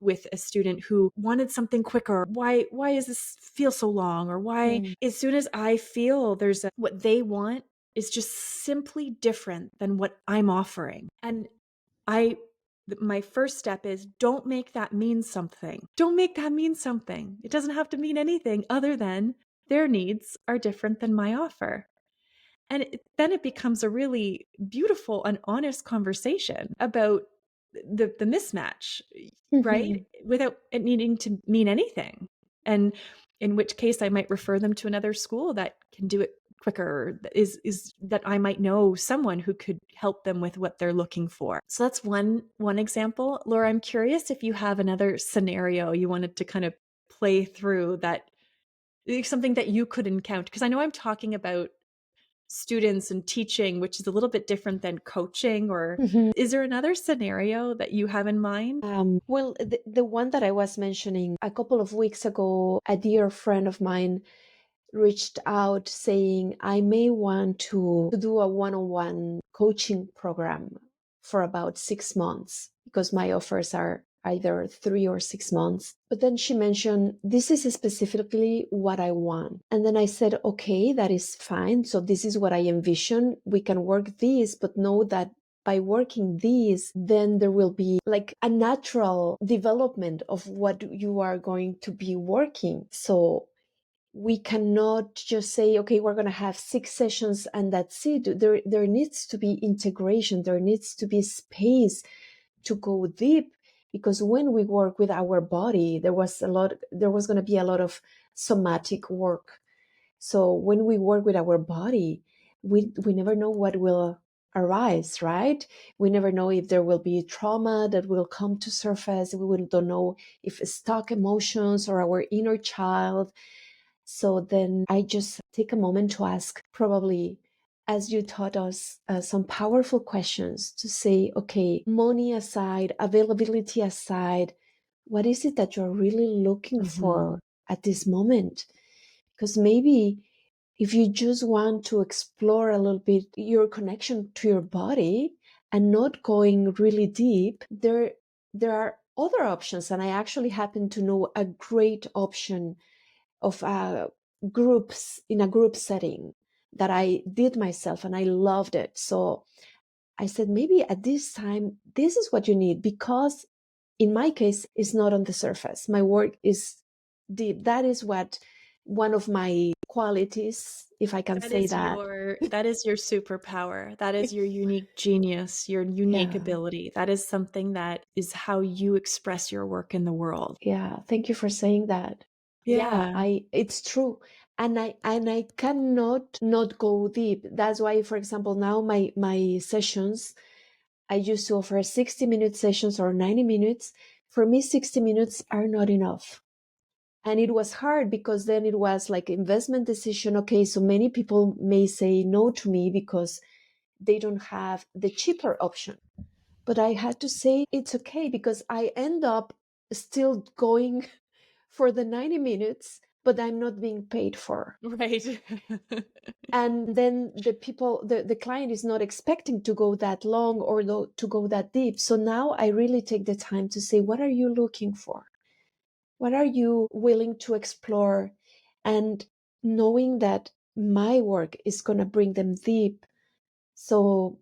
Speaker 1: with a student who wanted something quicker. Why does this feel so long? Or why, as soon as I feel what they want is just simply different than what I'm offering. And my first step is don't make that mean something. Don't make that mean something. It doesn't have to mean anything other than their needs are different than my offer. And then it becomes a really beautiful and honest conversation about the mismatch, right? Without it needing to mean anything. And in which case I might refer them to another school that can do it quicker, is that I might know someone who could help them with what they're looking for. So that's one example. Laura, I'm curious if you have another scenario you wanted to kind of play through, that something that you could encounter, because I know I'm talking about students and teaching, which is a little bit different than coaching. Or is there another scenario that you have in mind?
Speaker 2: Well, the one that I was mentioning a couple of weeks ago, a dear friend of mine reached out saying, I may want to do a one-on-one coaching program for about 6 months, because my offers are either 3 or 6 months. But then she mentioned, this is specifically what I want. And then I said, okay, that is fine. So this is what I envision. We can work this, but know that by working these, then there will be like a natural development of what you are going to be working. So we cannot just say, okay, we're going to have 6 sessions and that's it. There needs to be integration. There needs to be space to go deep, because when we work with our body, there was going to be a lot of somatic work. So when we work with our body, we never know what will arise, right? We never know if there will be trauma that will come to surface. Don't know if stuck emotions or our inner child. So then I just take a moment to ask, probably as you taught us, some powerful questions to say, okay, money aside, availability aside, what is it that you're really looking for at this moment? Because maybe if you just want to explore a little bit your connection to your body and not going really deep, there are other options. And I actually happen to know a great option of groups in a group setting that I did myself, and I loved it. So I said, maybe at this time, this is what you need, because in my case, it's not on the surface. My work is deep. That is what one of my qualities, if I can say that.
Speaker 1: That is your superpower. That is your unique genius, your unique ability. That is something that is how you express your work in the world.
Speaker 2: Yeah. Thank you for saying that. Yeah, it's true. And I cannot not go deep. That's why, for example, now my sessions, I used to offer 60-minute sessions or 90 minutes. For me, 60 minutes are not enough. And it was hard, because then it was like investment decision. Okay, so many people may say no to me because they don't have the cheaper option. But I had to say it's okay, because I end up still going for the 90 minutes, but I'm not being paid for.
Speaker 1: Right.
Speaker 2: And then the client is not expecting to go that long or to go that deep. So now I really take the time to say, what are you looking for? What are you willing to explore? And knowing that my work is going to bring them deep. So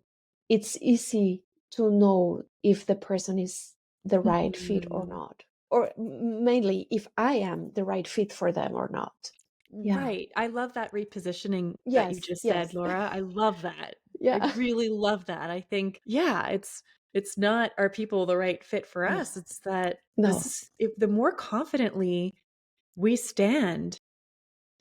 Speaker 2: it's easy to know if the person is the right fit or
Speaker 1: Mhm.
Speaker 2: not, or mainly if I am the right fit for them or not. Yeah.
Speaker 1: Right. I love that repositioning that you
Speaker 2: Yes.
Speaker 1: just said,
Speaker 2: Yes.
Speaker 1: Laura. I love that. I
Speaker 2: Yeah.
Speaker 1: really love that. I think, yeah, it's not are people the right fit for
Speaker 2: No.
Speaker 1: us? It's that this
Speaker 2: No.
Speaker 1: is if the more confidently we stand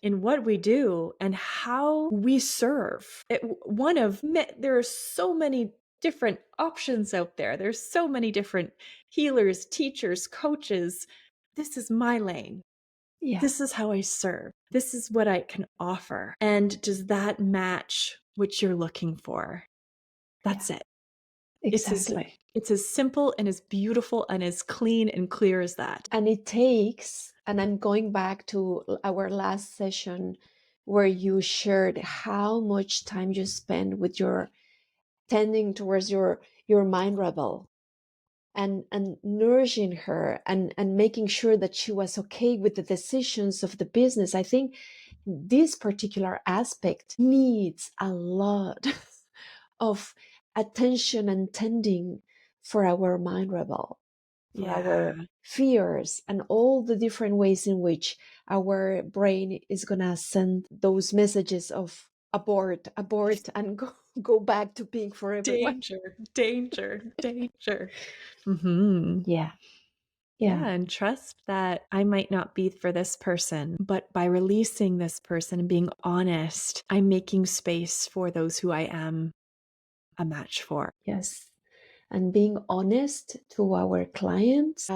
Speaker 1: in what we do and how we serve. There are so many different options out there. There's so many different healers, teachers, coaches. This is my lane.
Speaker 2: Yeah.
Speaker 1: This is how I serve. This is what I can offer. And does that match what you're looking for? That's
Speaker 2: Yeah.
Speaker 1: it.
Speaker 2: Exactly.
Speaker 1: It's as simple and as beautiful and as clean and clear as that.
Speaker 2: And it takes, and I'm going back to our last session where you shared how much time you spend with your tending towards your mind rebel, and nourishing her, and making sure that she was okay with the decisions of the business. I think this particular aspect needs a lot of attention and tending for our mind rebel, for
Speaker 1: Yeah.
Speaker 2: our fears, and all the different ways in which our brain is going to send those messages of abort, abort, and go back to being for everyone.
Speaker 1: Danger, danger, danger. Hmm.
Speaker 2: Yeah.
Speaker 1: Yeah,
Speaker 2: Yeah.
Speaker 1: and trust that I might not be for this person, but by releasing this person and being honest, I'm making space for those who I am a match for.
Speaker 2: Yes. And being honest to our clients,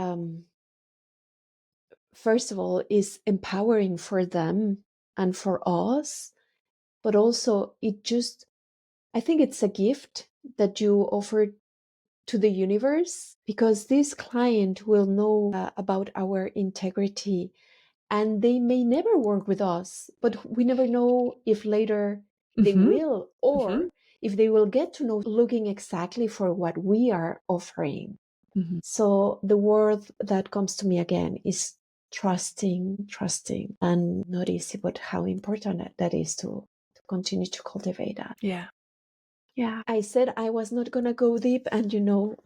Speaker 2: first of all, is empowering for them and for us, but also I think it's a gift that you offer to the universe, because this client will know about our integrity, and they may never work with us, but we never know if later they
Speaker 1: Hmm.
Speaker 2: will,
Speaker 1: Hmm.
Speaker 2: or if they will get to know looking exactly for what we are offering.
Speaker 1: Hmm.
Speaker 2: So the word that comes to me again is trusting, and not easy, but how important that is to continue to cultivate that.
Speaker 1: Yeah.
Speaker 2: Yeah, I said I was not going to go deep, and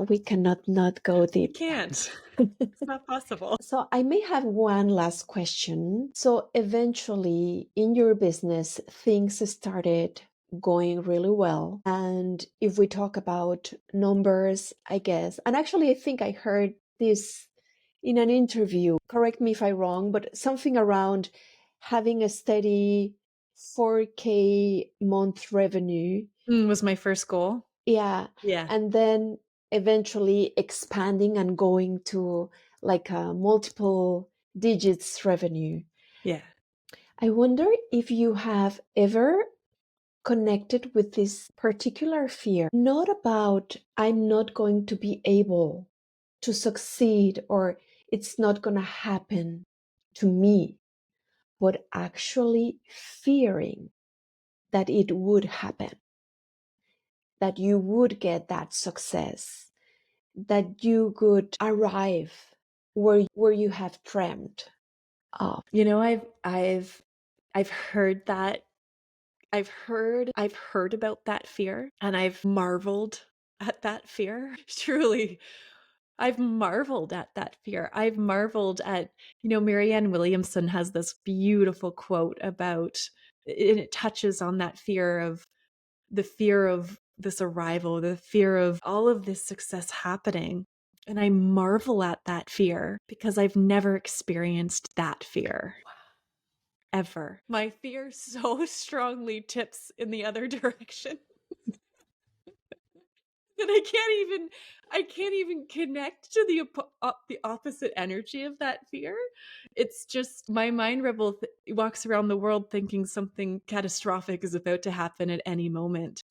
Speaker 2: we cannot not go
Speaker 1: You
Speaker 2: deep.
Speaker 1: can't. It's not possible.
Speaker 2: So I may have one last question. So eventually in your business, things started going really well. And if we talk about numbers, I guess, and actually I think I heard this in an interview, correct me if I'm wrong, but something around having a steady 4K month revenue.
Speaker 1: Was my first goal.
Speaker 2: Yeah.
Speaker 1: Yeah.
Speaker 2: And then eventually expanding and going to like a multiple digits revenue.
Speaker 1: Yeah.
Speaker 2: I wonder if you have ever connected with this particular fear, not about I'm not going to be able to succeed, or it's not going to happen to me, but actually fearing that it would happen, that you would get that success, that you could arrive where you have dreamt of.
Speaker 1: I've heard that. I've heard about that fear, and I've marveled at that fear. Truly, I've marveled at that fear. I've marveled at, Marianne Williamson has this beautiful quote about, and it touches on that fear of this arrival, the fear of all of this success happening. And I marvel at that fear because I've never experienced that fear ever. My fear so strongly tips in the other direction that I can't even connect to the opposite energy of that fear. It's just my mind rebel walks around the world thinking something catastrophic is about to happen at any moment.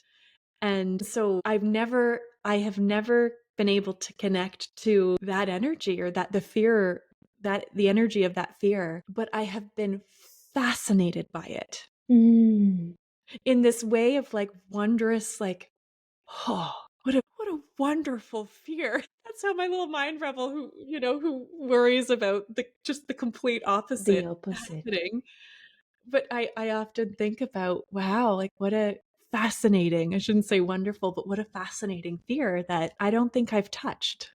Speaker 1: And so I have never been able to connect to that energy, or that the fear, that the energy of that fear, but I have been fascinated by it
Speaker 2: Mm,
Speaker 1: in this way of like wondrous, like, oh, what a wonderful fear. That's how my little mind rebel, who worries about just the complete
Speaker 2: the
Speaker 1: opposite
Speaker 2: opposite.
Speaker 1: happening. But I often think about, wow, like what a fascinating, I shouldn't say wonderful, but what a fascinating fear that I don't think I've touched.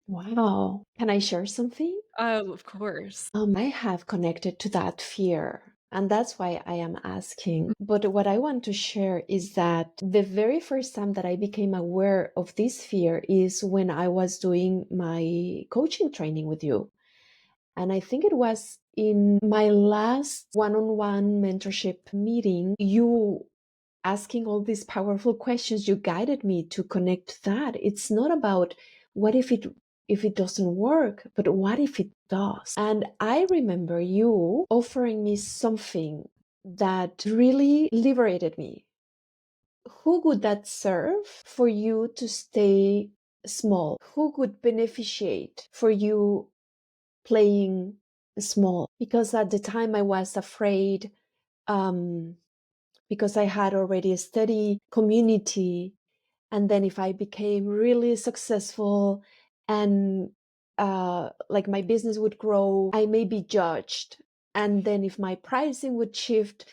Speaker 2: Wow. Can I share something?
Speaker 1: Oh, of course.
Speaker 2: I have connected to that fear. And that's why I am asking. But what I want to share is that the very first time that I became aware of this fear is when I was doing my coaching training with you. And I think it was in my last one on one mentorship meeting, you asking all these powerful questions, you guided me to connect that. It's not about what if it doesn't work, but what if it does? And I remember you offering me something that really liberated me. Who would that serve for you to stay small? Who would beneficiate for you playing small? Because at the time I was afraid, because I had already a steady community. And then if I became really successful and like my business would grow, I may be judged. And then if my pricing would shift,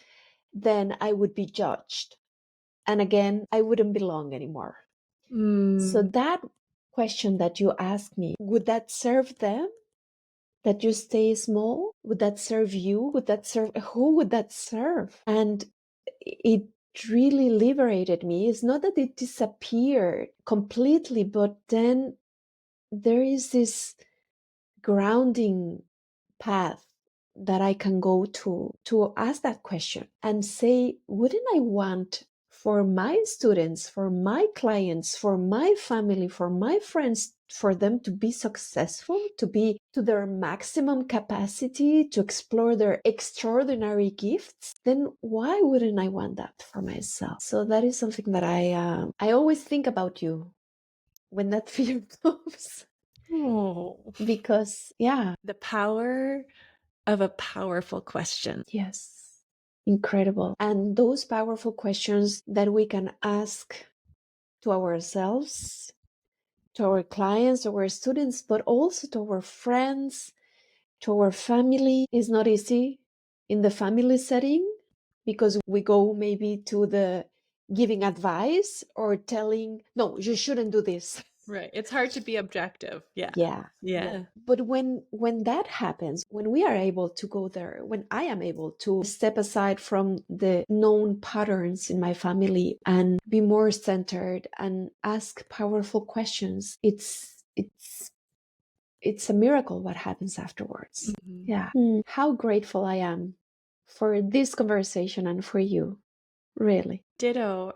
Speaker 2: then I would be judged. And again, I wouldn't belong anymore. So that question that you asked me, would that serve them? That you stay small? Would that serve you? Would that serve who would that serve? And it really liberated me. It's not that it disappeared completely, but then there is this grounding path that I can go to ask that question and say, wouldn't I want for my students, for my clients, for my family, for my friends, for them to be successful, to be to their maximum capacity, to explore their extraordinary gifts? Then why wouldn't I want that for myself? So that is something that I always think about you when that fear comes.
Speaker 1: Oh,
Speaker 2: Because yeah,
Speaker 1: the power of a powerful question.
Speaker 2: yes, incredible. And those powerful questions that we can ask to ourselves, to our clients, to our students, but also to our friends, to our family is not easy in the family setting, because we go maybe to the giving advice or telling, no, you shouldn't do this.
Speaker 1: Right. It's hard to be objective. Yeah.
Speaker 2: Yeah.
Speaker 1: Yeah.
Speaker 2: But when that happens, when we are able to go there, when I am able to step aside from the known patterns in my family and be more centered and ask powerful questions, it's a miracle what happens afterwards.
Speaker 1: Mhm.
Speaker 2: Yeah. How grateful I am for this conversation and for you. Really.
Speaker 1: Ditto.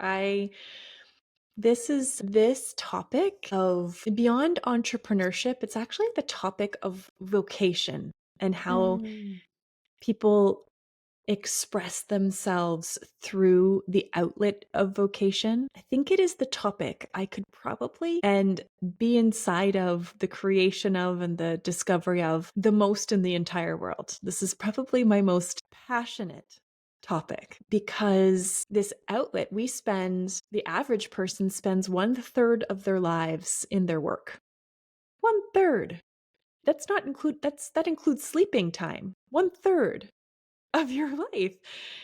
Speaker 1: This topic of beyond entrepreneurship, it's actually the topic of vocation and how people express themselves through the outlet of vocation. I think it is the topic I could probably and be inside of the creation of and the discovery of the most in the entire world. This is probably my most passionate topic because this outlet, the average person spends 1/3 of their lives in their work. 1/3. That includes sleeping time. 1/3 of your life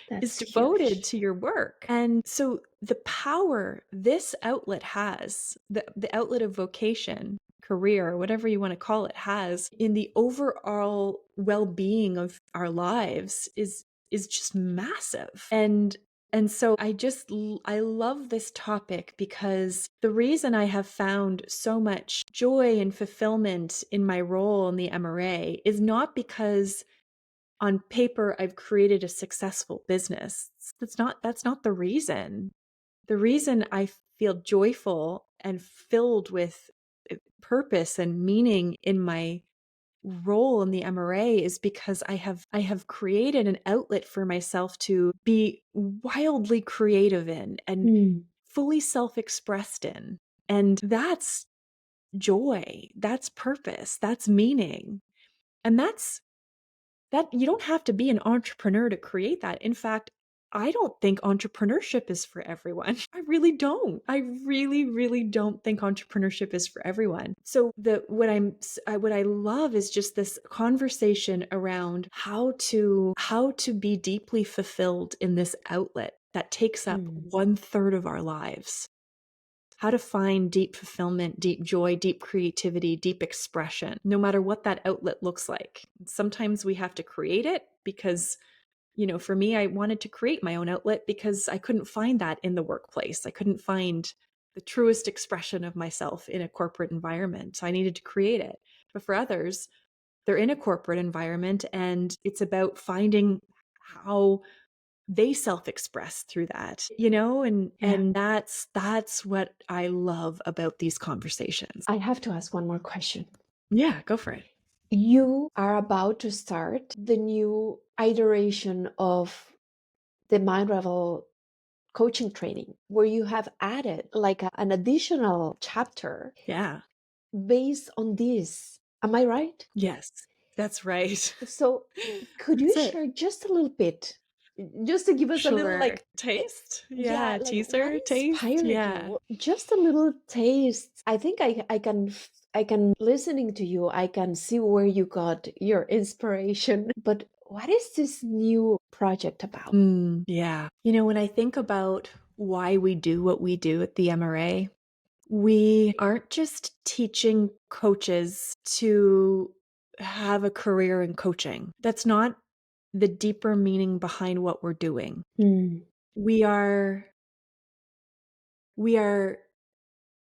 Speaker 1: is
Speaker 2: That's
Speaker 1: devoted
Speaker 2: huge.
Speaker 1: to your work. And so the power this outlet has, the outlet of vocation, career, whatever you want to call it, has in the overall well-being of our lives is just massive. And so I love this topic because the reason I have found so much joy and fulfillment in my role in the MRA is not because on paper I've created a successful business. That's not the reason. The reason I feel joyful and filled with purpose and meaning in my role in the MRA is because I have created an outlet for myself to be wildly creative in and fully self-expressed in. And that's joy, that's purpose, that's meaning. And that you don't have to be an entrepreneur to create that. In fact, I don't think entrepreneurship is for everyone. I really don't. I really, really don't think entrepreneurship is for everyone. So what I love is just this conversation around how to be deeply fulfilled in this outlet that takes up 1/3 of our lives. how to find deep fulfillment, deep joy, deep creativity, deep expression, no matter what that outlet looks like. Sometimes we have to create it because, for me, I wanted to create my own outlet because I couldn't find that in the workplace. I couldn't find the truest expression of myself in a corporate environment. So I needed to create it. But for others, they're in a corporate environment and it's about finding how they self-express through that, and that's what I love about these conversations.
Speaker 2: I have to ask one more question.
Speaker 1: Yeah, go for it.
Speaker 2: You are about to start the new iteration of the Mind Revel coaching training, where you have added like an additional chapter
Speaker 1: Yeah.
Speaker 2: based on this. Am I right?
Speaker 1: Yes, that's right.
Speaker 2: So could you
Speaker 1: That's it.
Speaker 2: share just a little bit, just to give us a little
Speaker 1: Sure.
Speaker 2: like
Speaker 1: Taste.
Speaker 2: yeah,
Speaker 1: Yeah.
Speaker 2: like what
Speaker 1: Teaser. Taste.
Speaker 2: inspired
Speaker 1: Yeah.
Speaker 2: you? Just a little taste. I think I can listening to you, I can see where you got your inspiration. But what is this new project about?
Speaker 1: Yeah. When I think about why we do what we do at the MRA, we aren't just teaching coaches to have a career in coaching. That's not the deeper meaning behind what we're doing.
Speaker 2: Mm.
Speaker 1: We are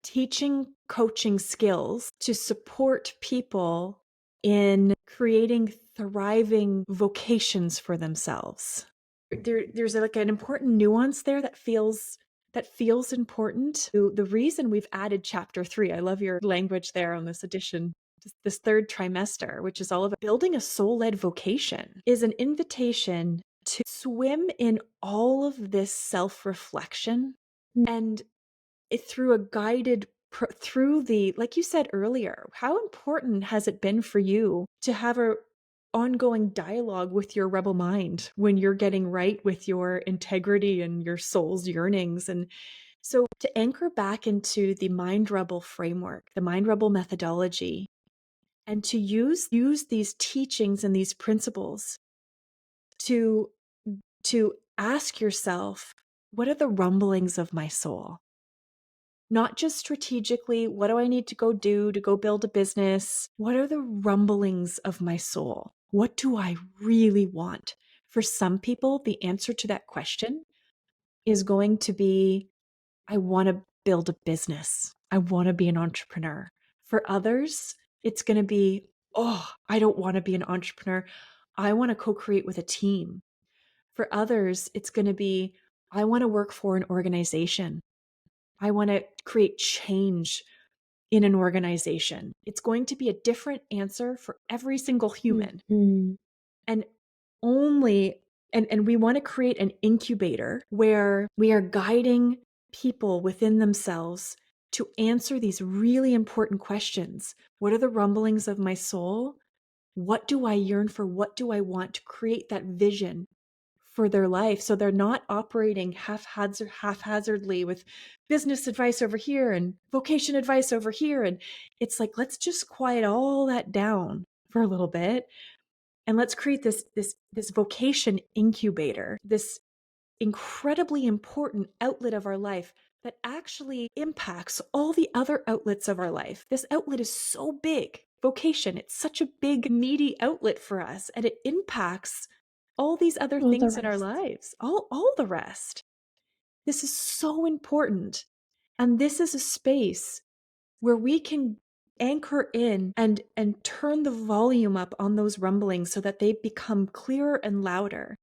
Speaker 1: teaching coaching skills to support people in creating thriving vocations for themselves. There's like an important nuance there that feels important. The reason we've added chapter 3, I love your language there on this edition, this third trimester, which is all about building a soul-led vocation, is an invitation to swim in all of this self-reflection and through a guided through the, like you said earlier, how important has it been for you to have a ongoing dialogue with your rebel mind when you're getting right with your integrity and your soul's yearnings? And so to anchor back into the Mind Rebel framework, the Mind Rebel methodology, and to use these teachings and these principles to ask yourself, what are the rumblings of my soul? Not just strategically, what do I need to go do to go build a business? What are the rumblings of my soul? What do I really want? For some people, the answer to that question is going to be, I want to build a business. I want to be an entrepreneur. For others, it's going to be, oh, I don't want to be an entrepreneur. I want to co-create with a team. For others, it's going to be, I want to work for an organization. I want to create change in an organization. It's going to be a different answer for every single human.
Speaker 2: Mm.
Speaker 1: And we want to create an incubator where we are guiding people within themselves to answer these really important questions. What are the rumblings of my soul? What do I yearn for? What do I want? To create that vision for their life, so they're not operating haphazardly with business advice over here and vocation advice over here. And it's like, let's just quiet all that down for a little bit and let's create this vocation incubator, this incredibly important outlet of our life that actually impacts all the other outlets of our life. This outlet is so big. Vocation, it's such a big, meaty outlet for us, and it impacts all these other
Speaker 2: All the
Speaker 1: things in our
Speaker 2: rest.
Speaker 1: lives, all the rest. This is so important. And this is a space where we can anchor in and turn the volume up on those rumblings so that they become clearer and louder,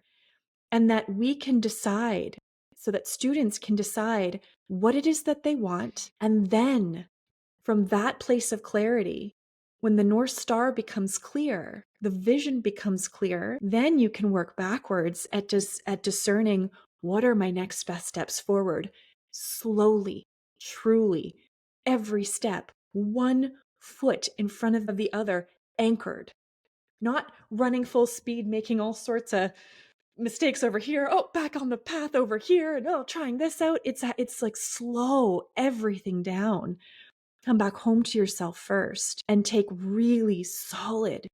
Speaker 1: and that we can decide, so that students can decide what it is that they want. And then from that place of clarity, when the North Star becomes clear, the vision becomes clear, then you can work backwards at discerning, what are my next best steps forward? Slowly, truly, every step, one foot in front of the other, anchored. Not running full speed, making all sorts of mistakes over here. Oh, back on the path over here. And oh, trying this out. It's like slow everything down. Come back home to yourself first and take really solid,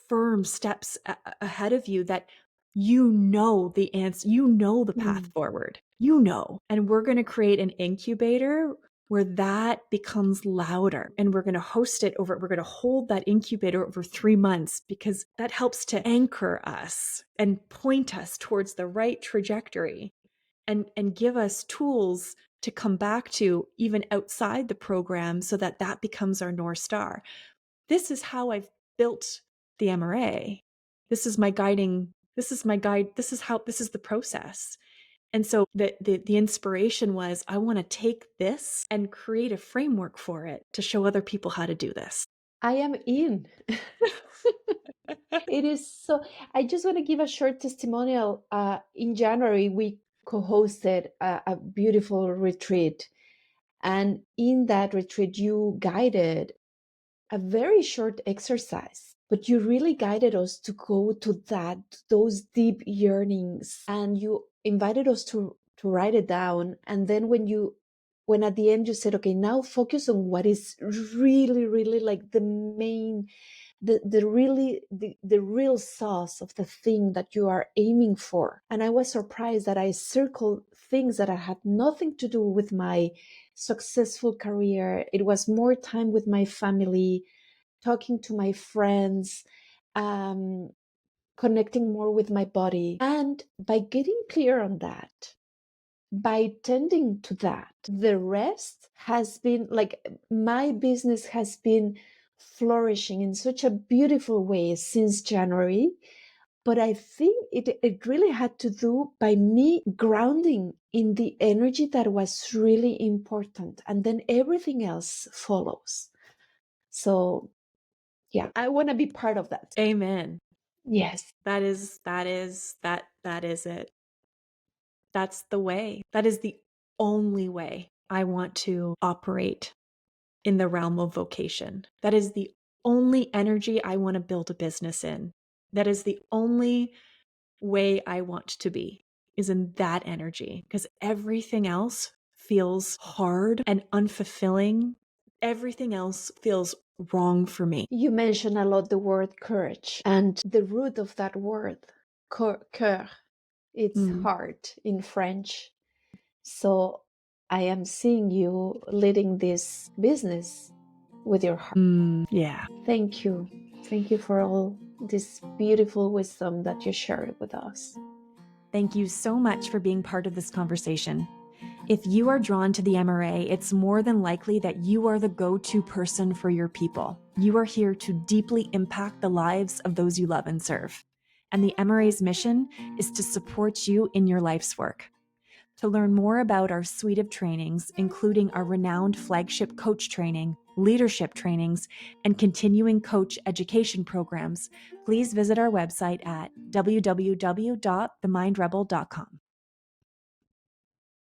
Speaker 1: firm steps ahead of you that the answer, the path forward, and we're going to create an incubator where that becomes louder. And we're going to we're going to hold that incubator over 3 months, because that helps to anchor us and point us towards the right trajectory, and give us tools to come back to even outside the program, so that that becomes our North Star. This is how I've built the MRA. This is my guiding, this is my guide, this is the process. And so the inspiration was, I want to take this and create a framework for it to show other people how to do this.
Speaker 2: I am in. It is so. I just want to give a short testimonial. In January, we co-hosted a beautiful retreat. And in that retreat, you guided a very short exercise, but you really guided us to go to those deep yearnings, and you invited us to write it down. And then when at the end you said, okay, now focus on what is really, really like the main, the real sauce of the thing that you are aiming for. And I was surprised that I circled things that had nothing to do with my successful career. It was more time with my family, talking to my friends, connecting more with my body. And by getting clear on that, by tending to that, the rest has been like, my business has been flourishing in such a beautiful way since January. But I think it really had to do by me grounding in the energy that was really important, and then everything else follows. So yeah, I want to be part of that.
Speaker 1: Amen.
Speaker 2: Yes.
Speaker 1: That is it. That's the way. That is the only way I want to operate in the realm of vocation. That is the only energy I want to build a business in. That is the only way I want to be, is in that energy, because everything else feels hard and unfulfilling. Everything else feels wrong for me.
Speaker 2: You mentioned a lot the word courage, and the root of that word, cœur, it's heart in French. So I am seeing you leading this business with your heart.
Speaker 1: Yeah.
Speaker 2: Thank you. Thank you for all this beautiful wisdom that you shared with us.
Speaker 1: Thank you so much for being part of this conversation. If you are drawn to the MRA, it's more than likely that you are the go-to person for your people. You are here to deeply impact the lives of those you love and serve. And the MRA's mission is to support you in your life's work. To learn more about our suite of trainings, including our renowned flagship coach training, leadership trainings, and continuing coach education programs, please visit our website at www.themindrebel.com.